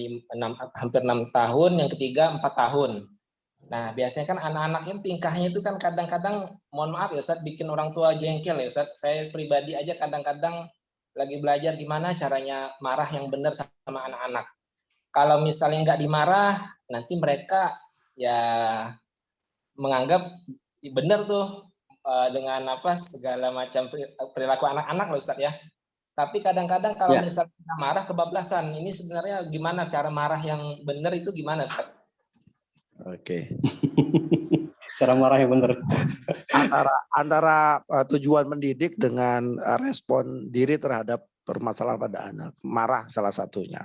Speaker 3: hampir 6 tahun, yang ketiga 4 tahun. Nah, biasanya kan anak-anak itu tingkahnya itu kan kadang-kadang, mohon maaf ya Ustadz, bikin orang tua jengkel ya Ustadz. Saya pribadi aja kadang-kadang lagi belajar gimana caranya marah yang benar sama anak-anak. Kalau misalnya nggak dimarah, nanti mereka ya menganggap benar tuh dengan segala macam perilaku anak-anak loh Ustadz ya. Tapi kadang-kadang kalau misalnya kita marah kebablasan, ini sebenarnya gimana cara marah yang benar itu gimana Ustadz?
Speaker 1: Oke.
Speaker 2: Cara marah yang benar.
Speaker 1: Antara tujuan mendidik dengan respon diri terhadap permasalahan pada anak. Marah salah satunya.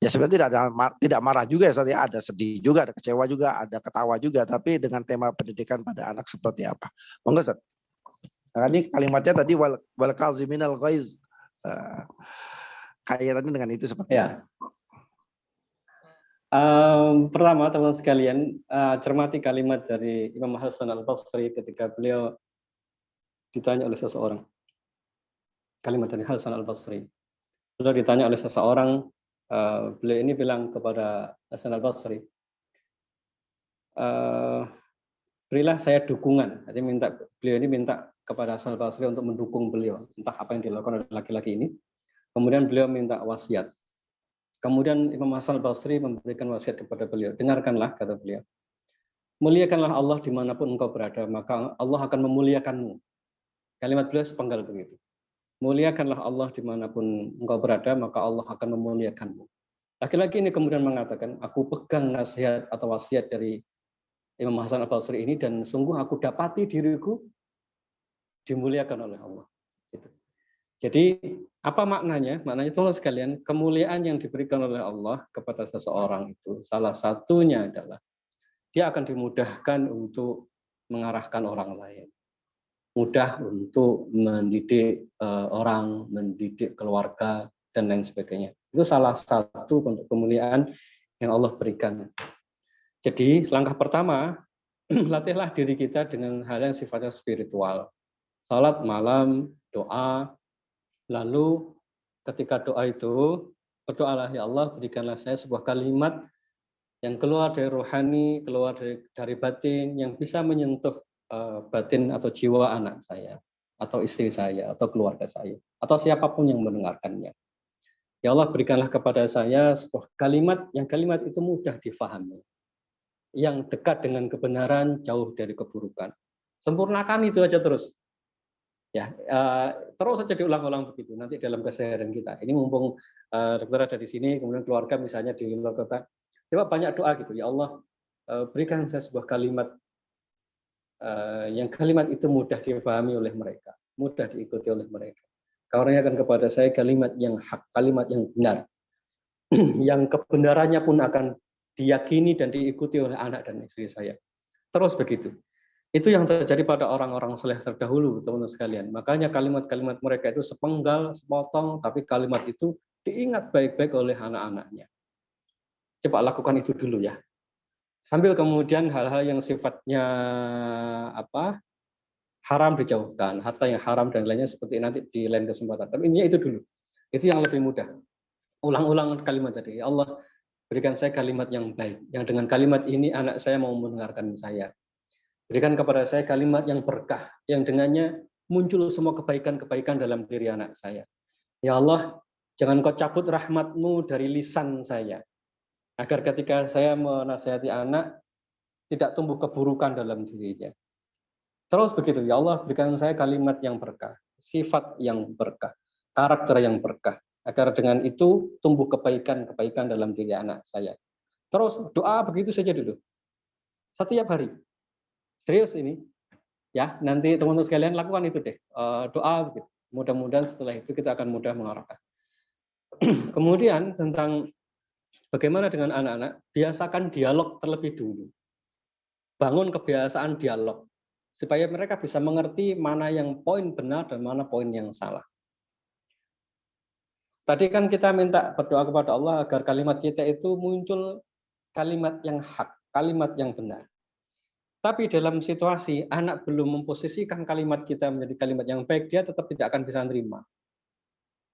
Speaker 1: Ya sebenarnya tidak marah juga ya, ada sedih juga, ada kecewa juga, ada ketawa juga, tapi dengan tema pendidikan pada anak seperti apa? Monggo Ustaz. Nah, ini kalimatnya tadi wal kaziminal ghaiz. Kaitannya dengan itu seperti apa?
Speaker 2: Pertama teman-teman sekalian, cermati kalimat dari Imam Hasan Al-Basri ketika beliau ditanya oleh seseorang. Kalimat dari Hasan Al-Basri. Beliau ditanya oleh seseorang, beliau ini bilang kepada Hasan Al-Basri, berilah saya dukungan. Jadi beliau ini minta kepada Hasan Al-Basri untuk mendukung beliau, entah apa yang dilakukan oleh laki-laki ini. Kemudian beliau minta wasiat. Kemudian Imam Hasan Al-Basri memberikan wasiat kepada beliau. Dengarkanlah, kata beliau. Muliakanlah Allah dimanapun engkau berada, maka Allah akan memuliakanmu. Kalimat beliau sepenggal begitu. Muliakanlah Allah dimanapun engkau berada, maka Allah akan memuliakanmu. Laki-laki ini kemudian mengatakan, aku pegang nasihat atau wasiat dari Imam Hasan Al-Basri ini, dan sungguh aku dapati diriku dimuliakan oleh Allah. Gitu. Jadi apa maknanya? Maknanya teman-teman sekalian, kemuliaan yang diberikan oleh Allah kepada seseorang itu salah satunya adalah dia akan dimudahkan untuk mengarahkan orang lain. Mudah untuk mendidik orang, mendidik keluarga, dan lain sebagainya. Itu salah satu bentuk kemuliaan yang Allah berikan. Jadi langkah pertama, latihlah diri kita dengan hal yang sifatnya spiritual. Salat malam, doa. Lalu ketika doa itu, berdoalah, ya Allah berikanlah saya sebuah kalimat yang keluar dari rohani, keluar dari batin, yang bisa menyentuh batin atau jiwa anak saya, atau istri saya, atau keluarga saya, atau siapapun yang mendengarkannya. Ya Allah berikanlah kepada saya sebuah kalimat, yang kalimat itu mudah difahami, yang dekat dengan kebenaran, jauh dari keburukan. Sempurnakan itu aja terus. Ya, terus saja diulang-ulang begitu nanti dalam keseharian kita. Ini mumpung dokter ada di sini, kemudian keluarga misalnya di luar kota, coba banyak doa gitu. Ya Allah, berikan saya sebuah kalimat yang kalimat itu mudah dipahami oleh mereka, mudah diikuti oleh mereka. Karuniakan kepada saya kalimat yang hak, kalimat yang benar, yang kebenarannya pun akan diyakini dan diikuti oleh anak dan istri saya. Terus begitu. Itu yang terjadi pada orang-orang saleh terdahulu, teman-teman sekalian. Makanya kalimat-kalimat mereka itu sepenggal, sepotong, tapi kalimat itu diingat baik-baik oleh anak-anaknya. Coba lakukan itu dulu ya. Sambil kemudian hal-hal yang sifatnya haram dijauhkan, harta yang haram dan lainnya seperti nanti di lain kesempatan. Tapi ini itu dulu. Itu yang lebih mudah. Ulang-ulang kalimat tadi. Ya Allah, berikan saya kalimat yang baik. Yang dengan kalimat ini anak saya mau mendengarkan saya. Berikan kepada saya kalimat yang berkah, yang dengannya muncul semua kebaikan-kebaikan dalam diri anak saya. Ya Allah, Jangan kau cabut rahmatmu dari lisan saya. Agar ketika saya menasihati anak, tidak tumbuh keburukan dalam dirinya. Terus begitu, ya Allah berikan saya kalimat yang berkah, sifat yang berkah, karakter yang berkah. Agar dengan itu tumbuh kebaikan-kebaikan dalam diri anak saya. Terus doa begitu saja dulu. Setiap hari. Serius ini. Ya, nanti teman-teman sekalian lakukan itu deh. Doa begitu. Mudah-mudahan setelah itu kita akan mudah mengarahkan. Kemudian tentang bagaimana dengan anak-anak, biasakan dialog terlebih dulu. Bangun kebiasaan dialog supaya mereka bisa mengerti mana yang poin benar dan mana poin yang salah. Tadi kan kita minta berdoa kepada Allah agar kalimat kita itu muncul kalimat yang hak, kalimat yang benar. Tapi dalam situasi anak belum memposisikan kalimat kita menjadi kalimat yang baik, dia tetap tidak akan bisa menerima.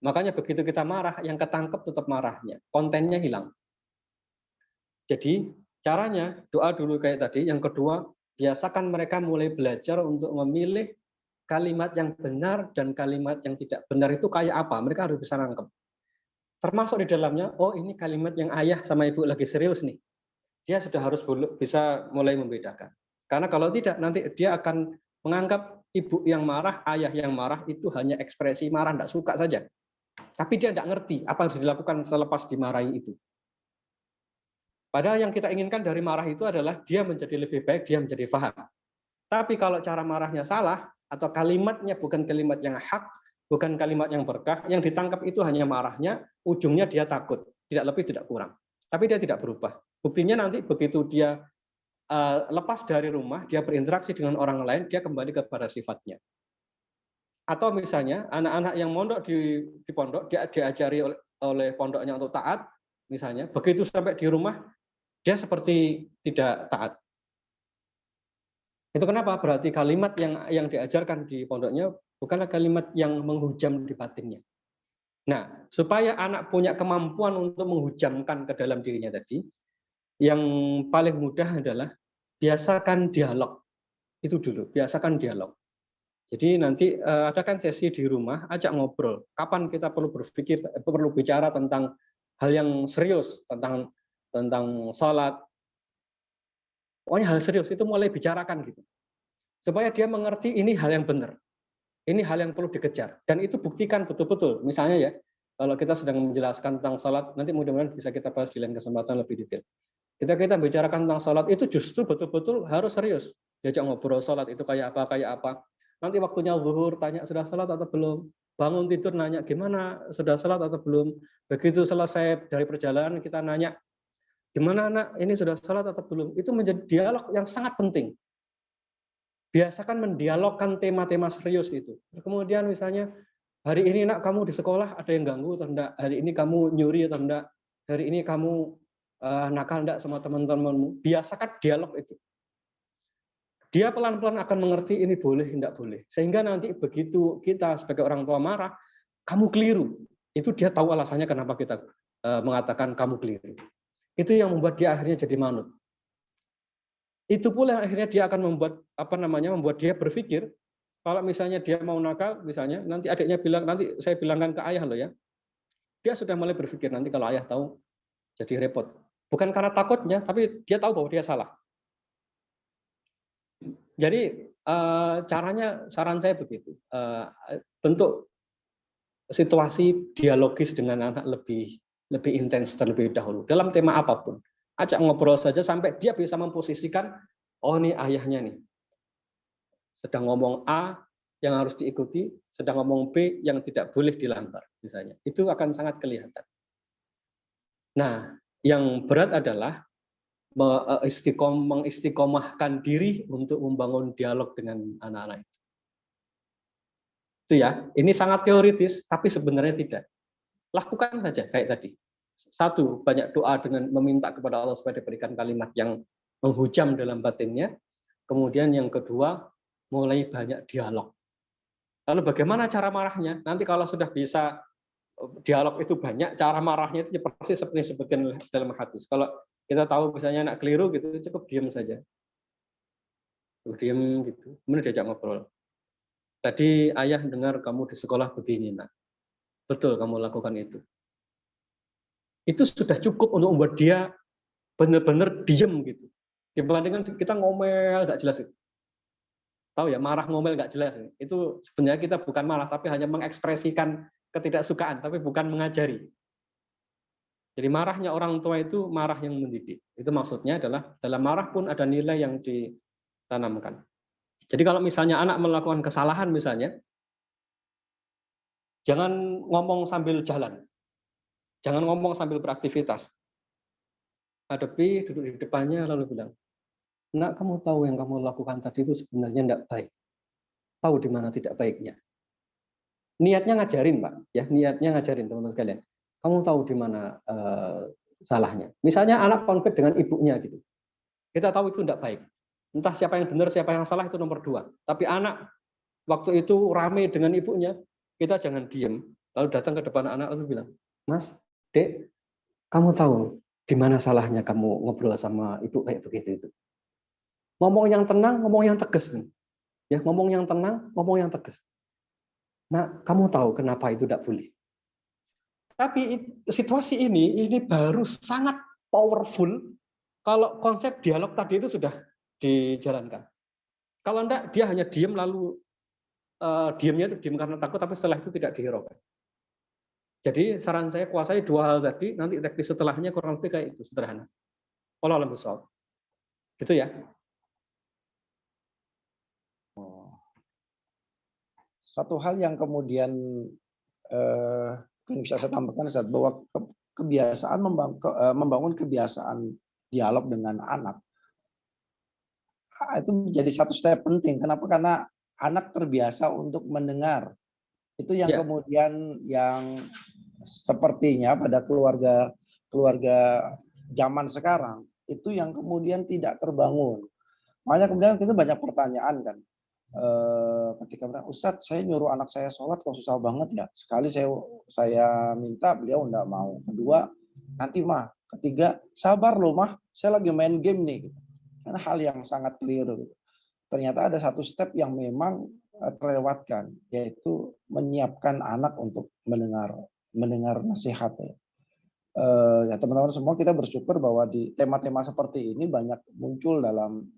Speaker 2: Makanya begitu kita marah, yang ketangkep tetap marahnya, kontennya hilang. Jadi caranya doa dulu kayak tadi. Yang kedua, biasakan mereka mulai belajar untuk memilih kalimat yang benar dan kalimat yang tidak benar itu kayak apa. Mereka harus bisa nangkep. Termasuk di dalamnya, oh ini kalimat yang ayah sama ibu lagi serius nih. Dia sudah harus bisa mulai membedakan. Karena kalau tidak, nanti dia akan menganggap ibu yang marah, ayah yang marah itu hanya ekspresi marah, tidak suka saja. Tapi dia tidak ngerti apa yang harus dilakukan selepas dimarahi itu. Padahal yang kita inginkan dari marah itu adalah dia menjadi lebih baik, dia menjadi paham. Tapi kalau cara marahnya salah, atau kalimatnya bukan kalimat yang hak, bukan kalimat yang berkah, yang ditangkap itu hanya marahnya, ujungnya dia takut. Tidak lebih, tidak kurang. Tapi dia tidak berubah. Buktinya nanti begitu dia lepas dari rumah, dia berinteraksi dengan orang lain, dia kembali kepada sifatnya. Atau misalnya anak-anak yang mondok di pondok, dia diajari oleh pondoknya untuk taat, misalnya, begitu sampai di rumah, dia seperti tidak taat. Itu kenapa? Berarti kalimat yang diajarkan di pondoknya bukanlah kalimat yang menghujam di batinnya. Nah, supaya anak punya kemampuan untuk menghujamkan ke dalam dirinya tadi, yang paling mudah adalah biasakan dialog. Itu dulu, biasakan dialog. Jadi nanti adakan sesi di rumah, ajak ngobrol. Kapan kita perlu berpikir, perlu bicara tentang hal yang serius, tentang sholat. Pokoknya hal serius itu mulai bicarakan gitu. Supaya dia mengerti ini hal yang benar. Ini hal yang perlu dikejar. Dan itu buktikan betul-betul. Misalnya ya, kalau kita sedang menjelaskan tentang sholat, nanti mudah-mudahan bisa kita bahas di lain kesempatan lebih detail. Kita bicarakan tentang sholat itu justru betul-betul harus serius. Diajak ngobrol sholat itu kayak apa. Nanti waktunya zuhur tanya sudah sholat atau belum. Bangun tidur nanya gimana sudah sholat atau belum. Begitu selesai dari perjalanan kita nanya gimana anak ini sudah sholat atau belum. Itu menjadi dialog yang sangat penting. Biasakan mendialogkan tema-tema serius itu. Kemudian misalnya hari ini nak kamu di sekolah ada yang ganggu atau enggak? Hari ini kamu nyuri atau enggak? Hari ini kamu nakal enggak sama teman-temanmu? Biasakan dialog itu. Dia pelan-pelan akan mengerti ini boleh, enggak boleh. Sehingga nanti begitu kita sebagai orang tua marah, kamu keliru. Itu dia tahu alasannya kenapa kita mengatakan kamu keliru. Itu yang membuat dia akhirnya jadi manut. Itu pula akhirnya dia akan membuat dia berpikir, kalau misalnya dia mau nakal, misalnya nanti adiknya bilang, nanti saya bilangkan ke ayah loh ya. Dia sudah mulai berpikir nanti kalau ayah tahu jadi repot. Bukan karena takutnya, tapi dia tahu bahwa dia salah. Jadi caranya, saran saya begitu. Bentuk situasi dialogis dengan anak lebih intens terlebih dahulu dalam tema apapun. Ajak ngobrol saja sampai dia bisa memposisikan, oh ini ayahnya nih. Sedang ngomong A yang harus diikuti, sedang ngomong B yang tidak boleh dilanggar misalnya. Itu akan sangat kelihatan. Nah, yang berat adalah mengistiqomahkan diri untuk membangun dialog dengan anak-anak itu. Itu ya, ini sangat teoritis, tapi sebenarnya tidak. Lakukan saja kayak tadi. Satu, banyak doa dengan meminta kepada Allah supaya diberikan kalimat yang menghujam dalam batinnya. Kemudian yang kedua, mulai banyak dialog. Lalu bagaimana cara marahnya? Nanti kalau sudah bisa dialog itu banyak, cara marahnya itu persis seperti disebutkan dalam hadis. Kalau kita tahu misalnya anak keliru gitu, cukup diam saja. Diam gitu, kemudian diajak ngobrol. Tadi ayah dengar kamu di sekolah begini, nak. Betul kamu lakukan itu. itu sudah cukup untuk membuat dia benar-benar diem gitu. Dibandingkan kita ngomel nggak jelas itu. Tahu ya, marah ngomel nggak jelas. Itu sebenarnya kita bukan marah, tapi hanya mengekspresikan ketidaksukaan, tapi bukan mengajari. Jadi marahnya orang tua itu marah yang mendidik. Itu maksudnya adalah dalam marah pun ada nilai yang ditanamkan. Jadi kalau misalnya anak melakukan kesalahan misalnya, jangan ngomong sambil jalan. Jangan ngomong sambil beraktivitas. Hadapi, duduk di depannya lalu bilang, "Nak, kamu tahu yang kamu lakukan tadi itu sebenarnya tidak baik. Tahu di mana tidak baiknya." Niatnya ngajarin, Pak. Ya, niatnya ngajarin teman-teman sekalian. Kamu tahu di mana salahnya. Misalnya anak konflik dengan ibunya gitu. Kita tahu itu tidak baik. Entah siapa yang benar, siapa yang salah itu nomor 2. Tapi anak waktu itu rame dengan ibunya, kita jangan diem. Lalu datang ke depan anak lalu bilang, "Mas, Dek, kamu tahu di mana salahnya kamu ngobrol sama ibu kayak begitu itu?" Ngomong yang tenang, ngomong yang tegas. Ya, ngomong yang tenang, ngomong yang tegas. Nah, kamu tahu kenapa itu tidak boleh. Tapi situasi ini baru sangat powerful kalau konsep dialog tadi itu sudah dijalankan. Kalau enggak, dia hanya diem lalu diemnya itu diem karena takut, tapi setelah itu tidak dihiraukan. Jadi saran saya kuasai 2 hal tadi, nanti teknis setelahnya kurang lebih kayak itu, sederhana. Wallahu a'lam bishawab. Gitu ya.
Speaker 1: Satu hal yang kemudian yang bisa saya tambahkan saat bahwa kebiasaan membangun kebiasaan dialog dengan anak itu menjadi satu step penting. Kenapa? Karena anak terbiasa untuk mendengar. Itu yang kemudian yang sepertinya pada keluarga zaman sekarang itu yang kemudian tidak terbangun. Makanya kemudian kita banyak pertanyaan kan. Ketika bilang, "Ustadz, saya nyuruh anak saya sholat kok susah banget ya. Sekali saya minta beliau enggak mau. Kedua, nanti mah. Ketiga, sabar loh mah, saya lagi main game nih." Karena hal yang sangat keliru. Ternyata ada satu step yang memang terlewatkan, yaitu menyiapkan anak untuk mendengar nasihat. Ya teman-teman semua, kita bersyukur bahwa di tema-tema seperti ini banyak muncul dalam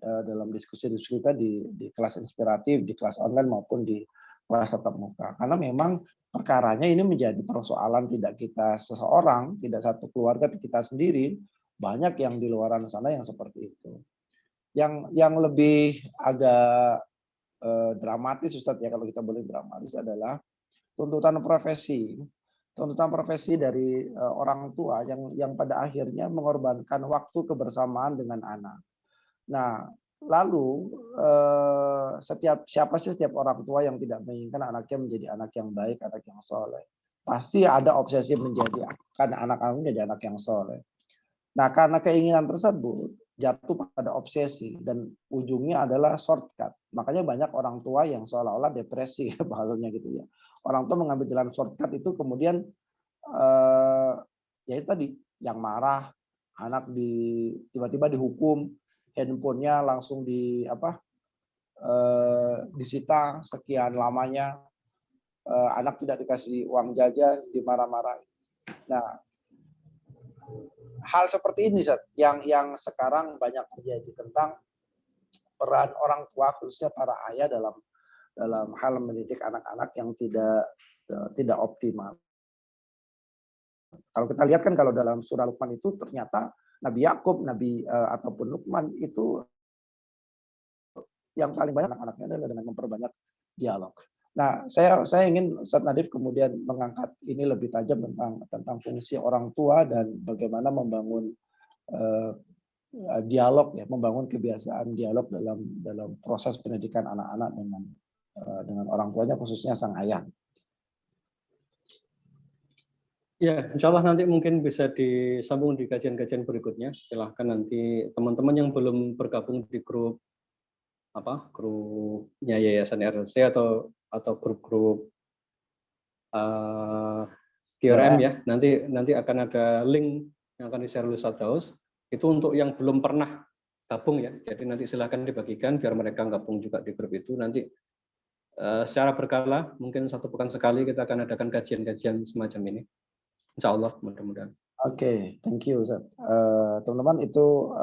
Speaker 1: diskusi-diskusi kita di kelas inspiratif, di kelas online maupun di kelas tatap muka. Karena memang perkaranya ini menjadi persoalan tidak kita seseorang, tidak satu keluarga, kita sendiri, banyak yang di luaran sana yang seperti itu. Yang lebih agak dramatis, Ustadz, ya kalau kita boleh dramatis, adalah tuntutan profesi dari orang tua yang pada akhirnya mengorbankan waktu kebersamaan dengan anak. Nah, lalu setiap orang tua yang tidak menginginkan anaknya menjadi anak yang baik, anak yang soleh. Pasti ada obsesi menjadikan anak-anak menjadi anak yang soleh. Nah, karena keinginan tersebut jatuh pada obsesi dan ujungnya adalah shortcut. Makanya banyak orang tua yang seolah-olah depresi bahasanya gitu ya. Orang tua mengambil jalan shortcut itu kemudian ya itu tadi yang marah, anak tiba-tiba dihukum, handphonenya langsung disita sekian lamanya, anak tidak dikasih uang jajan, dimarah-marahi. Nah, hal seperti ini yang sekarang banyak terjadi tentang peran orang tua, khususnya para ayah dalam hal mendidik anak-anak yang tidak optimal. Kalau kita lihat kan kalau dalam surah Luqman itu ternyata Nabi Yakub, ataupun Luqman itu yang paling banyak anak-anaknya adalah dengan memperbanyak dialog. Nah, saya ingin Ustadz Nadif kemudian mengangkat ini lebih tajam tentang fungsi orang tua dan bagaimana membangun dialog, ya, membangun kebiasaan dialog dalam proses pendidikan anak-anak dengan orang tuanya, khususnya sang ayah.
Speaker 2: Ya, insya Allah nanti mungkin bisa disambung di kajian-kajian berikutnya. Silahkan nanti teman-teman yang belum bergabung di grupnya Yayasan RLC atau grup-grup QRM ya. Nanti akan ada link yang akan di-share oleh Ustadz Daus. Itu untuk yang belum pernah gabung ya. Jadi nanti silahkan dibagikan biar mereka gabung juga di grup itu. Nanti secara berkala, mungkin 1 pekan sekali kita akan adakan kajian-kajian semacam ini. Insya Allah, mudah-mudahan.
Speaker 1: Oke, thank you Ustaz. Teman-teman itu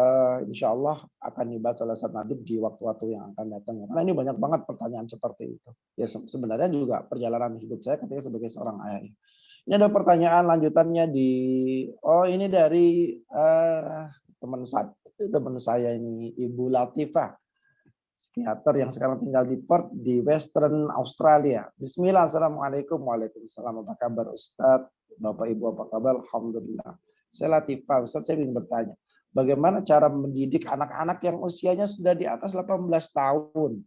Speaker 1: insya Allah akan dibahas oleh Ustaz Nadib di waktu-waktu yang akan datang. Karena ini banyak banget pertanyaan seperti itu. Ya sebenarnya juga perjalanan hidup saya ketika sebagai seorang ayah. Ini ada pertanyaan lanjutannya ini dari teman saya ini Ibu Latifah, psikiater yang sekarang tinggal di Perth di Western Australia. Bismillah, Assalamualaikum. Waalaikumsalam. Apa kabar Ustadz? Bapak Ibu apa kabar? Alhamdulillah. Saya Latifah, Ustadz, saya ingin bertanya. Bagaimana cara mendidik anak-anak yang usianya sudah di atas 18 tahun?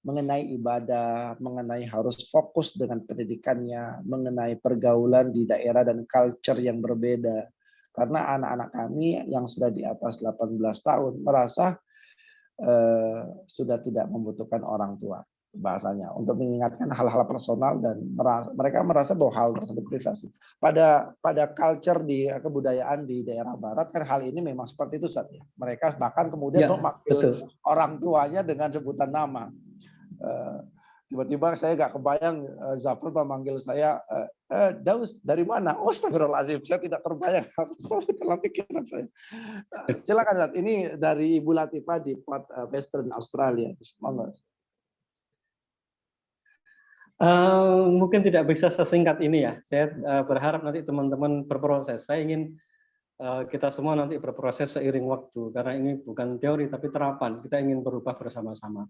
Speaker 1: Mengenai ibadah, mengenai harus fokus dengan pendidikannya, mengenai pergaulan di daerah dan culture yang berbeda. Karena anak-anak kami yang sudah di atas 18 tahun merasa sudah tidak membutuhkan orang tua bahasanya untuk mengingatkan hal-hal personal dan mereka merasa bahwa hal tersebut privasi. Pada culture di kebudayaan di daerah barat kan hal ini memang seperti itu saja. Mereka bahkan kemudian memanggil orang tuanya dengan sebutan nama. Tiba-tiba saya nggak kebayang Zafar memanggil saya Daus dari mana? Oh, astagfirullahaladzim, saya tidak terbayang dalam pikiran saya. Silakan Zat. Ini dari Ibu Latifah di Perth, Western Australia. Semoga.
Speaker 2: Mungkin tidak bisa sesingkat ini ya. Saya berharap nanti teman-teman berproses. Saya ingin kita semua nanti berproses seiring waktu karena ini bukan teori tapi terapan. Kita ingin berubah bersama-sama.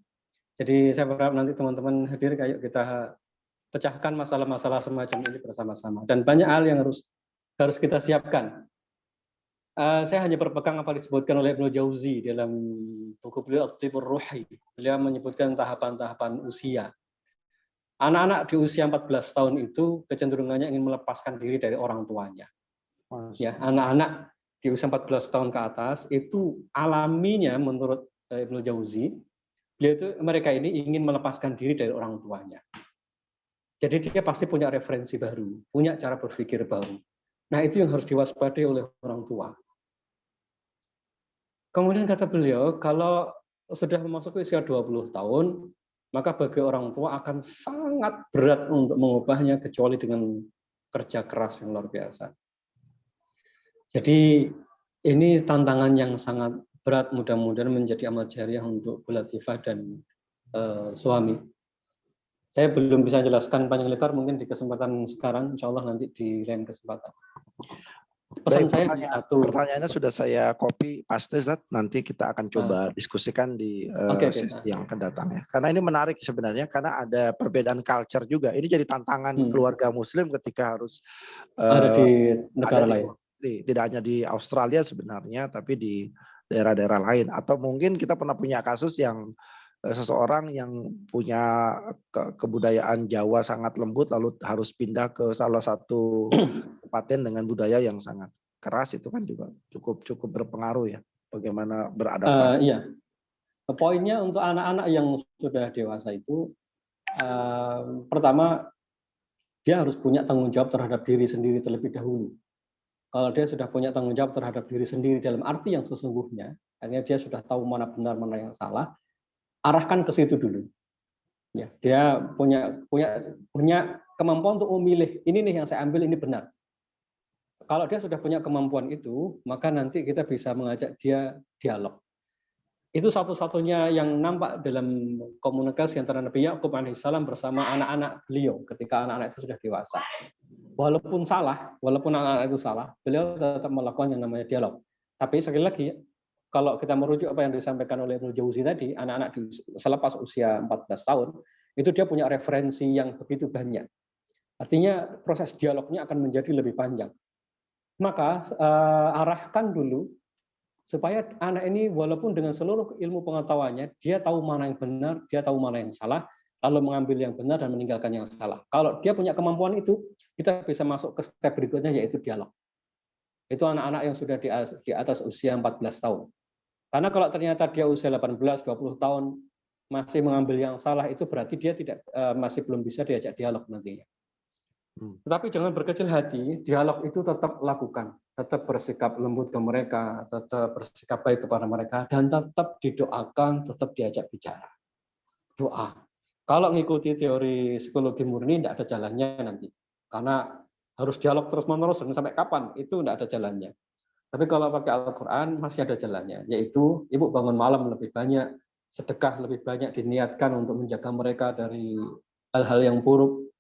Speaker 2: Jadi saya berharap nanti teman-teman hadir kayak kita pecahkan masalah-masalah semacam ini bersama-sama. Dan banyak hal yang harus kita siapkan. Saya hanya berpegang apa disebutkan oleh Ibnu Jauzi dalam buku beliau At-Tibur Ruhi. Beliau menyebutkan tahapan-tahapan usia. Anak-anak di usia 14 tahun itu kecenderungannya ingin melepaskan diri dari orang tuanya. Ya, anak-anak di usia 14 tahun ke atas itu alaminya menurut Ibnu Jauzi, mereka ini ingin melepaskan diri dari orang tuanya. Jadi dia pasti punya referensi baru, punya cara berpikir baru. Nah, itu yang harus diwaspadai oleh orang tua. Kemudian kata beliau, kalau sudah memasuki usia 20 tahun, maka bagi orang tua akan sangat berat untuk mengubahnya kecuali dengan kerja keras yang luar biasa. Jadi ini tantangan yang sangat berat, mudah-mudahan menjadi amal jariah untuk Bu Latifah dan suami. Saya belum bisa jelaskan panjang lebar, mungkin di kesempatan sekarang, insya Allah nanti di lain kesempatan. Pesan saya satu.
Speaker 1: Pertanyaannya sudah saya copy paste, Zat. Nanti kita akan coba diskusikan di sesi yang akan datang ya. Karena ini menarik sebenarnya, karena ada perbedaan culture juga. Ini jadi tantangan keluarga Muslim ketika harus
Speaker 2: ada di negara lain.
Speaker 1: Tidak hanya di Australia sebenarnya, tapi di daerah-daerah lain. Atau mungkin kita pernah punya kasus yang seseorang yang punya kebudayaan Jawa sangat lembut lalu harus pindah ke salah satu kabupaten dengan budaya yang sangat keras, itu kan juga cukup berpengaruh ya bagaimana beradaptasi.
Speaker 2: Iya. Poinnya untuk anak-anak yang sudah dewasa itu pertama dia harus punya tanggung jawab terhadap diri sendiri terlebih dahulu. Kalau dia sudah punya tanggung jawab terhadap diri sendiri dalam arti yang sesungguhnya, akhirnya dia sudah tahu mana benar mana yang salah, arahkan ke situ dulu. Ya, dia punya kemampuan untuk memilih, ini nih yang saya ambil, ini benar. Kalau dia sudah punya kemampuan itu, maka nanti kita bisa mengajak dia dialog. Itu satu-satunya yang nampak dalam komunikasi antara Nabi Yakub alaihissalam bersama anak-anak beliau ketika anak-anak itu sudah dewasa. Walaupun anak-anak itu salah, beliau tetap melakukan yang namanya dialog. Tapi sekali lagi, kalau kita merujuk apa yang disampaikan oleh Ibnu Jauzi tadi, anak-anak selepas usia 14 tahun, itu dia punya referensi yang begitu banyak. Artinya proses dialognya akan menjadi lebih panjang. Maka arahkan dulu supaya anak ini walaupun dengan seluruh ilmu pengetahuannya, dia tahu mana yang benar, dia tahu mana yang salah, lalu mengambil yang benar dan meninggalkan yang salah. Kalau dia punya kemampuan itu, kita bisa masuk ke step berikutnya yaitu dialog. Itu anak-anak yang sudah di atas usia 14 tahun. Karena kalau ternyata dia usia 18, 20 tahun masih mengambil yang salah, itu berarti dia masih belum bisa diajak dialog nantinya. Tetapi jangan berkecil hati, dialog itu tetap lakukan, tetap bersikap lembut ke mereka, tetap bersikap baik kepada mereka, dan tetap didoakan, tetap diajak bicara. Doa. Kalau mengikuti teori psikologi murni, tidak ada jalannya nanti. Karena harus dialog terus-menerus sampai kapan, itu tidak ada jalannya. Tapi kalau pakai Al-Quran masih ada jalannya, yaitu ibu bangun malam lebih banyak, sedekah lebih banyak diniatkan untuk menjaga mereka dari hal-hal yang buruk.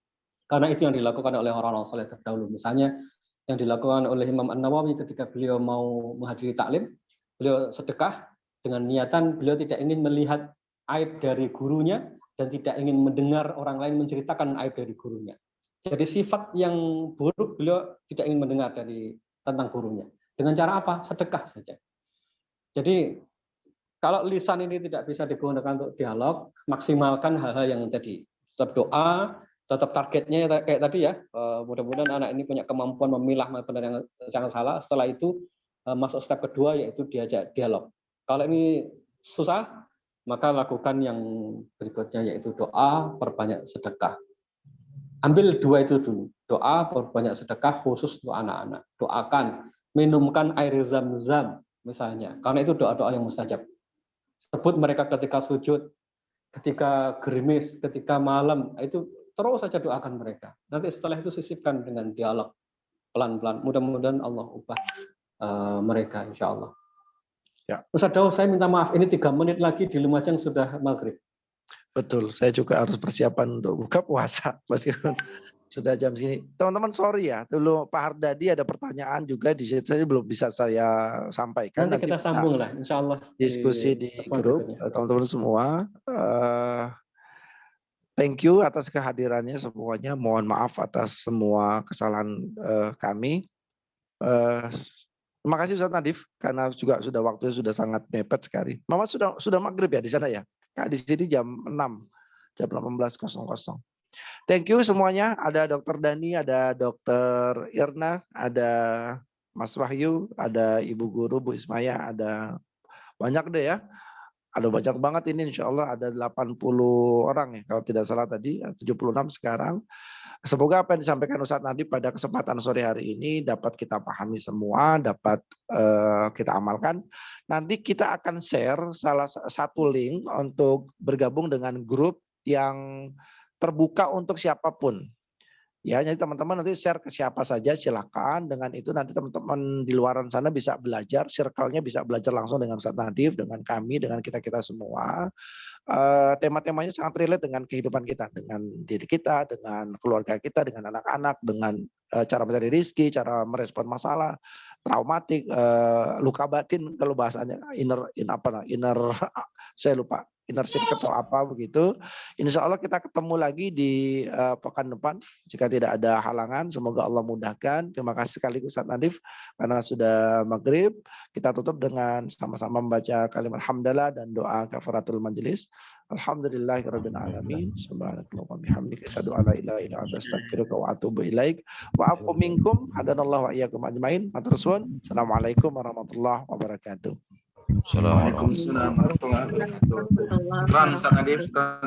Speaker 2: Karena itu yang dilakukan oleh orang-orang saleh terdahulu. Misalnya yang dilakukan oleh Imam An-Nawawi ketika beliau mau menghadiri taklim, beliau sedekah dengan niatan beliau tidak ingin melihat aib dari gurunya dan tidak ingin mendengar orang lain menceritakan aib dari gurunya. Jadi sifat yang buruk beliau tidak ingin mendengar tentang gurunya. Dengan cara apa? Sedekah saja. Jadi kalau lisan ini tidak bisa digunakan untuk dialog, maksimalkan hal-hal yang tadi. Tetap doa, tetap targetnya kayak tadi ya. Mudah-mudahan anak ini punya kemampuan memilah mana benar yang salah. Setelah itu masuk step kedua yaitu diajak dialog. Kalau ini susah, maka lakukan yang berikutnya yaitu doa, perbanyak sedekah. Ambil dua itu dulu. Doa, perbanyak sedekah khusus untuk anak-anak. Doakan, minumkan air zam-zam misalnya. Karena itu doa-doa yang mustajab. Sebut mereka ketika sujud, ketika gerimis, ketika malam, itu terus saja doakan mereka. Nanti setelah itu sisipkan dengan dialog pelan-pelan. Mudah-mudahan Allah ubah mereka, insya Allah. Ya. Ustaz Daud, saya minta maaf, ini 3 menit lagi di Lumajang sudah maghrib.
Speaker 1: Betul, saya juga harus persiapan untuk buka puasa meskipun sudah jam sini. Teman-teman sorry ya, dulu Pak Hardadi ada pertanyaan juga di situ, saya belum bisa saya sampaikan.
Speaker 2: Nanti kita sambung lah, insya Allah.
Speaker 1: Diskusi di grup, teman-teman semua. Thank you atas kehadirannya semuanya. Mohon maaf atas semua kesalahan kami. Terima kasih Ustaz Nadif karena juga sudah waktunya sudah sangat mepet sekali. Mama sudah maghrib ya di sana ya? Kak, di sini jam 6, jam 18.00. Thank you semuanya. Ada Dr. Dani, ada Dr. Irna, ada Mas Wahyu, ada Ibu Guru, Bu Ismaya, ada banyak deh ya. Ada banyak banget ini, insya Allah ada 80 orang ya, kalau tidak salah tadi, 76 sekarang. Semoga apa yang disampaikan Ustadz Nadif pada kesempatan sore hari ini dapat kita pahami semua, dapat kita amalkan. Nanti kita akan share salah satu link untuk bergabung dengan grup yang terbuka untuk siapapun. Ya, jadi teman-teman nanti share ke siapa saja silakan. Dengan itu nanti teman-teman di luaran sana bisa belajar, circle-nya bisa belajar langsung dengan Ustadz Nadif, dengan kami, dengan kita-kita semua. Tema-temanya sangat relate dengan kehidupan kita, dengan diri kita, dengan keluarga kita, dengan anak-anak, dengan cara mencari rezeki, cara merespon masalah, traumatik, luka batin kalau bahasanya inner saya lupa. Inner circle atau apa begitu. Insya Allah kita ketemu lagi di pekan depan jika tidak ada halangan. Semoga Allah mudahkan. Terima kasih sekali Ustadz Nadif karena sudah maghrib. Kita tutup dengan sama-sama membaca kalimat hamdalah dan doa kafaratul majelis. Alhamdulillahirabbil alamin. Subhanakallahumma wa bihamdika asyhadu an la ilaha illa anta astaghfiruka wa atubu ilaik. Wa afu minkum hadanallahu wa iyyakum ajmain. Matur suwun. Assalamualaikum warahmatullahi wabarakatuh.
Speaker 4: Assalamualaikum warahmatullahi wabarakatuh.